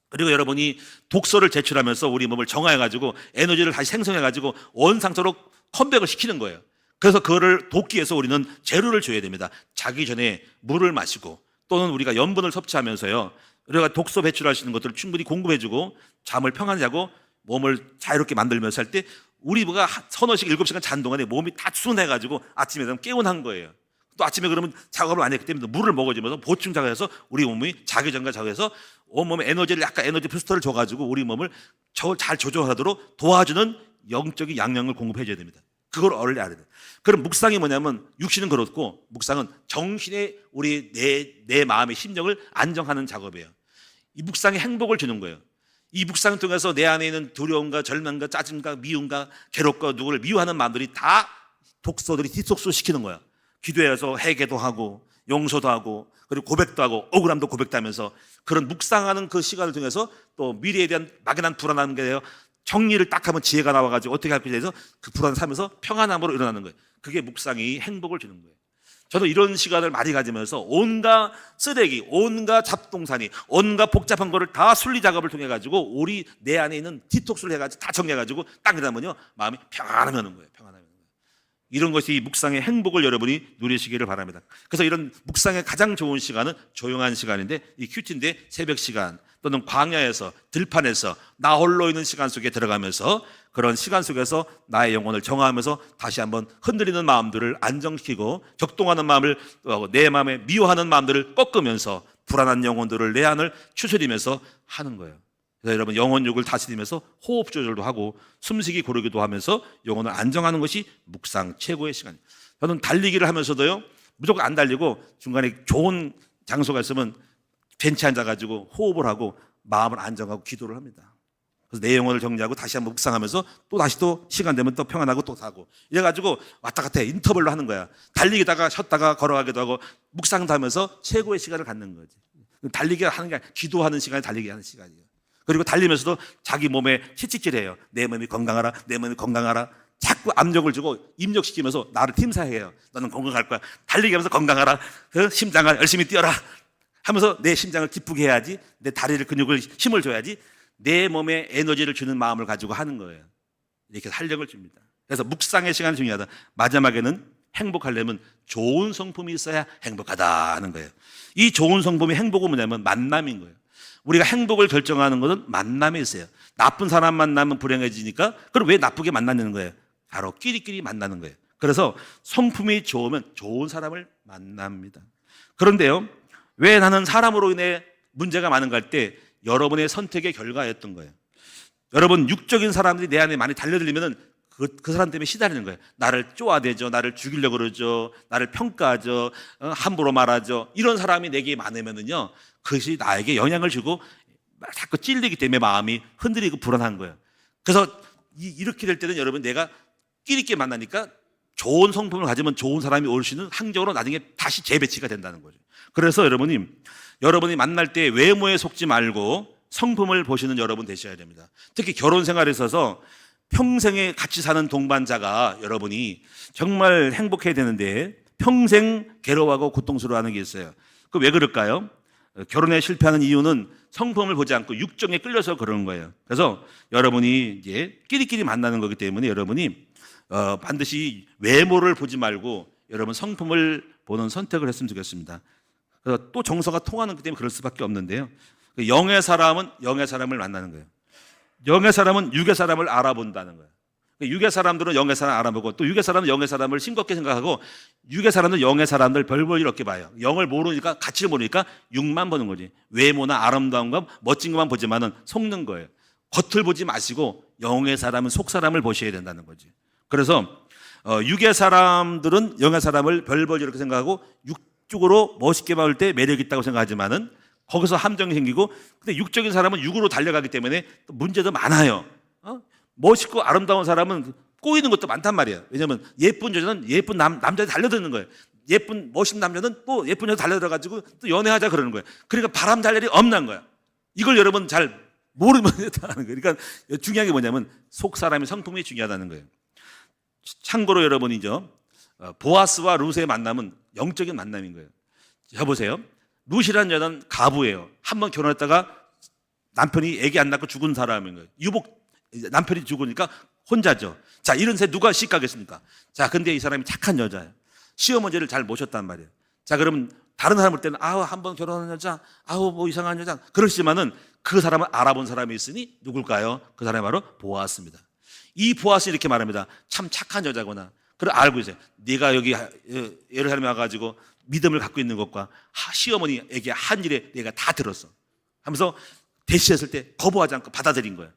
그리고 여러분이 독소를 제출하면서 우리 몸을 정화해가지고 에너지를 다시 생성해가지고 원상태로 컴백을 시키는 거예요. 그래서 그거를 돕기 위해서 우리는 재료를 줘야 됩니다. 자기 전에 물을 마시고 또는 우리가 염분을 섭취하면서요, 우리가 독소 배출할 수 있는 것들을 충분히 공급해주고 잠을 평안히 자고 몸을 자유롭게 만들면서 할 때 우리가 서너씩 7시간 잔 동안에 몸이 다 순해가지고 아침에 되면 개운한 거예요. 또 아침에 그러면 작업을 안 했기 때문에 물을 먹어주면서 보충 작업해서 우리 몸이 자기 전과 작업해서 온몸에 에너지를 약간 에너지 부스터를 줘가지고 우리 몸을 잘 조절하도록 도와주는 영적인 양령을 공급해줘야 됩니다. 그걸 원래 알아야 돼요. 그럼 묵상이 뭐냐면 육신은 그렇고 묵상은 정신의 우리 내 마음의 심령을 안정하는 작업이에요. 이 묵상이 행복을 주는 거예요. 이 묵상을 통해서 내 안에 있는 두려움과 절망과 짜증과 미움과 괴롭과 누구를 미워하는 마음들이 다 독소들이 디톡스 시키는 거야. 기도해서 회개도 하고 용서도 하고 그리고 고백도 하고 억울함도 고백도 하면서 그런 묵상하는 그 시간을 통해서 또 미래에 대한 막연한 불안한 게 돼요. 정리를 딱 하면 지혜가 나와가지고 어떻게 할지 해서 그 불안을 사면서 평안함으로 일어나는 거예요. 그게 묵상이 행복을 주는 거예요. 저도 이런 시간을 많이 가지면서 온갖 쓰레기, 온갖 잡동사니, 온갖 복잡한 거를 다 순리 작업을 통해 가지고 우리 내 안에 있는 디톡스를 해가지고 다 정리해가지고 딱 일어나면요 마음이 평안하는 거예요. 평안하는 거예요. 이런 것이 묵상의 행복을 여러분이 누리시기를 바랍니다. 그래서 이런 묵상의 가장 좋은 시간은 조용한 시간인데 이 큐티인데 새벽 시간 또는 광야에서 들판에서 나 홀로 있는 시간 속에 들어가면서 그런 시간 속에서 나의 영혼을 정화하면서 다시 한번 흔들리는 마음들을 안정시키고 격동하는 마음을 내 마음에 미워하는 마음들을 꺾으면서 불안한 영혼들을 내 안을 추스리면서 하는 거예요. 그래서 여러분 영혼욕을 다스리면서 호흡 조절도 하고 숨쉬기 고르기도 하면서 영혼을 안정하는 것이 묵상 최고의 시간이에요. 저는 달리기를 하면서도요 무조건 안 달리고 중간에 좋은 장소가 있으면 벤치에 앉아가지고 호흡을 하고 마음을 안정하고 기도를 합니다. 그래서 내 영혼을 정리하고 다시 한번 묵상하면서 또 다시 또 시간 되면 또 평안하고 또 사고 이래가지고 왔다 갔다 인터벌로 하는 거야. 달리기다가 쉬었다가 걸어가기도 하고 묵상도 하면서 최고의 시간을 갖는 거지. 달리기 하는 게 아니라 기도하는 시간이 달리기 하는 시간이에요. 그리고 달리면서도 자기 몸에 채찍질해요. 내 몸이 건강하라, 내 몸이 건강하라. 자꾸 압력을 주고 입력시키면서 나를 팀사해요. 너는 건강할 거야. 달리기 하면서 건강하라. 심장을 열심히 뛰어라. 하면서 내 심장을 기쁘게 해야지, 내 다리를 근육을 힘을 줘야지, 내 몸에 에너지를 주는 마음을 가지고 하는 거예요. 이렇게 활력을 줍니다. 그래서 묵상의 시간이 중요하다. 마지막에는 행복하려면 좋은 성품이 있어야 행복하다 하는 거예요. 이 좋은 성품이 행복은 뭐냐면 만남인 거예요. 우리가 행복을 결정하는 것은 만남에 있어요. 나쁜 사람 만나면 불행해지니까 그럼 왜 나쁘게 만나는 거예요? 바로 끼리끼리 만나는 거예요. 그래서 성품이 좋으면 좋은 사람을 만납니다. 그런데요, 왜 나는 사람으로 인해 문제가 많은가 할 때 여러분의 선택의 결과였던 거예요. 여러분 육적인 사람들이 내 안에 많이 달려들리면은 그 사람 때문에 시달리는 거예요. 나를 쪼아대죠, 나를 죽이려고 그러죠, 나를 평가하죠, 함부로 말하죠. 이런 사람이 내게 많으면은요 그것이 나에게 영향을 주고 자꾸 찔리기 때문에 마음이 흔들리고 불안한 거예요. 그래서 이렇게 될 때는 여러분 내가 끼리끼리 만나니까 좋은 성품을 가지면 좋은 사람이 올 수 있는 환경으로 나중에 다시 재배치가 된다는 거죠. 그래서 여러분이 만날 때 외모에 속지 말고 성품을 보시는 여러분 되셔야 됩니다. 특히 결혼 생활에 있어서 평생에 같이 사는 동반자가 여러분이 정말 행복해야 되는데 평생 괴로워하고 고통스러워하는 게 있어요. 그 왜 그럴까요? 결혼에 실패하는 이유는 성품을 보지 않고 육정에 끌려서 그러는 거예요. 그래서 여러분이 이제 끼리끼리 만나는 거기 때문에 여러분이 반드시 외모를 보지 말고 여러분 성품을 보는 선택을 했으면 좋겠습니다. 그래서 또 정서가 통하는 것 때문에 그럴 수밖에 없는데요. 영의 사람은 영의 사람을 만나는 거예요. 영의 사람은 육의 사람을 알아본다는 거예요. 육의 사람들은 영의 사람을 알아보고 또 육의 사람은 영의 사람을 싱겁게 생각하고 육의 사람은 영의 사람들 별 볼 일 없게 봐요. 영을 모르니까 가치를 모르니까 육만 보는 거지. 외모나 아름다움과 멋진 것만 보지만은 속는 거예요. 겉을 보지 마시고 영의 사람은 속 사람을 보셔야 된다는 거지. 그래서 육의 사람들은 영의 사람을 별 볼 일 이렇게 생각하고 육적으로 멋있게 봐올 때 매력 있다고 생각하지만은 거기서 함정이 생기고 근데 육적인 사람은 육으로 달려가기 때문에 또 문제도 많아요. 멋있고 아름다운 사람은 꼬이는 것도 많단 말이에요. 왜냐하면 예쁜 여자는 예쁜 남자에 달려드는 거예요. 예쁜 멋있는 남자는 또 예쁜 여자 달려들어가지고 또 연애하자 그러는 거예요. 그러니까 바람 잘 일이 없는 거야. 이걸 여러분 잘 모르면 하는 거예요. 그러니까 중요한 게 뭐냐면 속 사람의 성품이 중요하다는 거예요. 참고로 여러분이죠. 보아스와 룻의 만남은 영적인 만남인 거예요. 여보세요. 룻이라는 여자는 가부예요. 한 번 결혼했다가 남편이 아기 안 낳고 죽은 사람인 거예요. 남편이 죽으니까 혼자죠. 자, 이런 새 누가 시가겠습니까? 자, 근데 이 사람이 착한 여자예요. 시어머니를 잘 모셨단 말이에요. 자, 그러면 다른 사람 볼 때는 아우 한번 결혼한 여자, 아우 뭐 이상한 여자 그러시지만은 그 사람을 알아본 사람이 있으니 누굴까요? 그 사람이 바로 보아스입니다. 이 보아스 이렇게 말합니다. 참 착한 여자구나. 그걸 알고 있어요. 네가 여기 예루살렘에 와가지고 믿음을 갖고 있는 것과 시어머니에게 한 일에 내가 다 들었어 하면서 대시했을 때 거부하지 않고 받아들인 거야.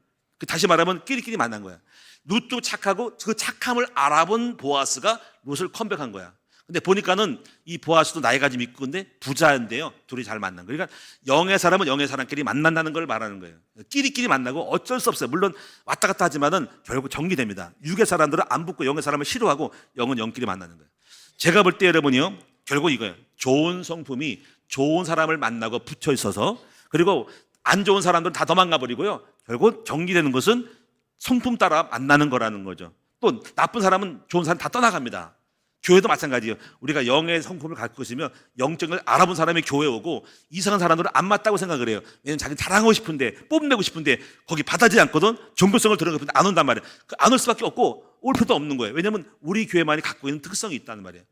다시 말하면 끼리끼리 만난 거야. 룻도 착하고 그 착함을 알아본 보아스가 룻을 컴백한 거야. 근데 보니까는 이 보아스도 나이가 좀 있고 근데 부자인데요. 둘이 잘 만난 거예요. 그러니까 영의 사람은 영의 사람끼리 만난다는 걸 말하는 거예요. 끼리끼리 만나고 어쩔 수 없어요. 물론 왔다 갔다 하지만은 결국 정리됩니다. 육의 사람들은 안 붙고 영의 사람을 싫어하고 영은 영끼리 만나는 거예요. 제가 볼 때 여러분이요. 결국 이거예요. 좋은 성품이 좋은 사람을 만나고 붙여 있어서 그리고 안 좋은 사람들은 다 도망가 버리고요. 결국 정리되는 것은 성품 따라 만나는 거라는 거죠. 또 나쁜 사람은 좋은 사람 다 떠나갑니다. 교회도 마찬가지예요. 우리가 영의 성품을 갖고 있으면 영적을 알아본 사람이 교회 오고 이상한 사람들은 안 맞다고 생각을 해요. 왜냐면 자기는 자랑하고 싶은데 뽐내고 싶은데 거기 받아들이지 않거든. 종교성을 들어가고 싶은데 안 온단 말이에요. 안 올 수밖에 없고 올 필요도 없는 거예요. 왜냐면 우리 교회만이 갖고 있는 특성이 있다는 말이에요.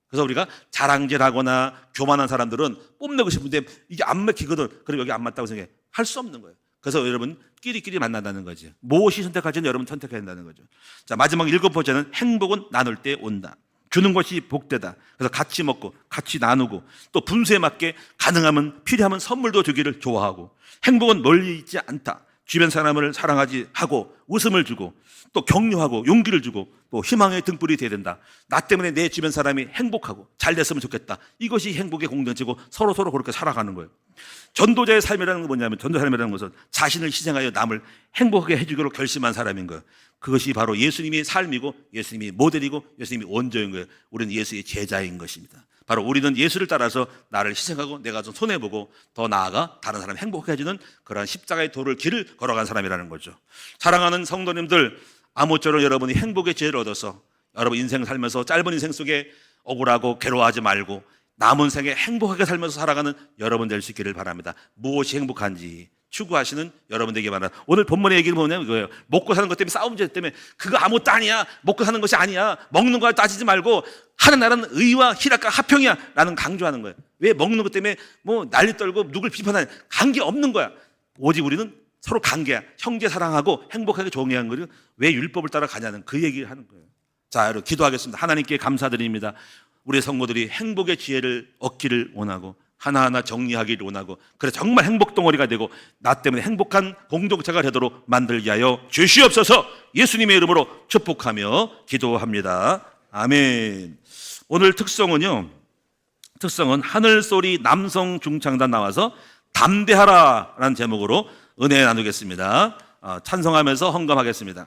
그래서 우리가 자랑질하거나 교만한 사람들은 뽐내고 싶은데 이게 안 먹히거든. 그럼 여기 안 맞다고 생각해. 할 수 없는 거예요. 그래서 여러분 끼리끼리 만난다는 거지. 무엇이 선택할지는 여러분 선택해야 된다는 거죠. 자, 마지막 7번째는 행복은 나눌 때 온다. 주는 것이 복되다. 그래서 같이 먹고 같이 나누고 또 분수에 맞게 가능하면 필요하면 선물도 주기를 좋아하고 행복은 멀리 있지 않다. 주변 사람을 사랑하지 하고 웃음을 주고 또 격려하고 용기를 주고 또 희망의 등불이 되어야 된다. 나 때문에 내 주변 사람이 행복하고 잘 됐으면 좋겠다. 이것이 행복의 공동체고 서로 그렇게 살아가는 거예요. 전도자의 삶이라는 건 뭐냐면 전도자의 삶이라는 것은 자신을 희생하여 남을 행복하게 해주기로 결심한 사람인 거예요. 그것이 바로 예수님의 삶이고 예수님이 모델이고 예수님이 원조인 거예요. 우리는 예수의 제자인 것입니다. 바로 우리는 예수를 따라서 나를 희생하고 내가 좀 손해보고 더 나아가 다른 사람 행복하게 해주는 그러한 십자가의 도를 길을 걸어간 사람이라는 거죠. 사랑하는 성도님들, 아무쪼록 여러분이 행복의 지혜를 얻어서 여러분 인생 살면서 짧은 인생 속에 억울하고 괴로워하지 말고 남은 생에 행복하게 살면서 살아가는 여러분 될 수 있기를 바랍니다. 무엇이 행복한지 추구하시는 여러분 되게 바랍니다. 오늘 본문의 얘기를 보면 이거예요. 먹고 사는 것 때문에 싸움 때문에 그거 아무것도 아니야. 먹고 사는 것이 아니야. 먹는 거 따지지 말고 하는 나라는 의와 희락과 화평이야 라는 강조하는 거예요. 왜 먹는 것 때문에 뭐 난리 떨고 누굴 비판하는 관계 없는 거야. 오직 우리는 서로 관계야. 형제 사랑하고 행복하게 종이하는 거예요. 왜 율법을 따라가냐는 그 얘기를 하는 거예요. 자, 여러분 기도하겠습니다. 하나님께 감사드립니다. 우리 성도들이 행복의 지혜를 얻기를 원하고 하나하나 정리하기를 원하고 그래 정말 행복 덩어리가 되고 나 때문에 행복한 공동체가 되도록 만들게 하여 주시옵소서. 예수님의 이름으로 축복하며 기도합니다. 아멘. 오늘 특성은 하늘소리 남성 중창단 나와서 담대하라 라는 제목으로 은혜 나누겠습니다. 찬송하면서 헌금하겠습니다.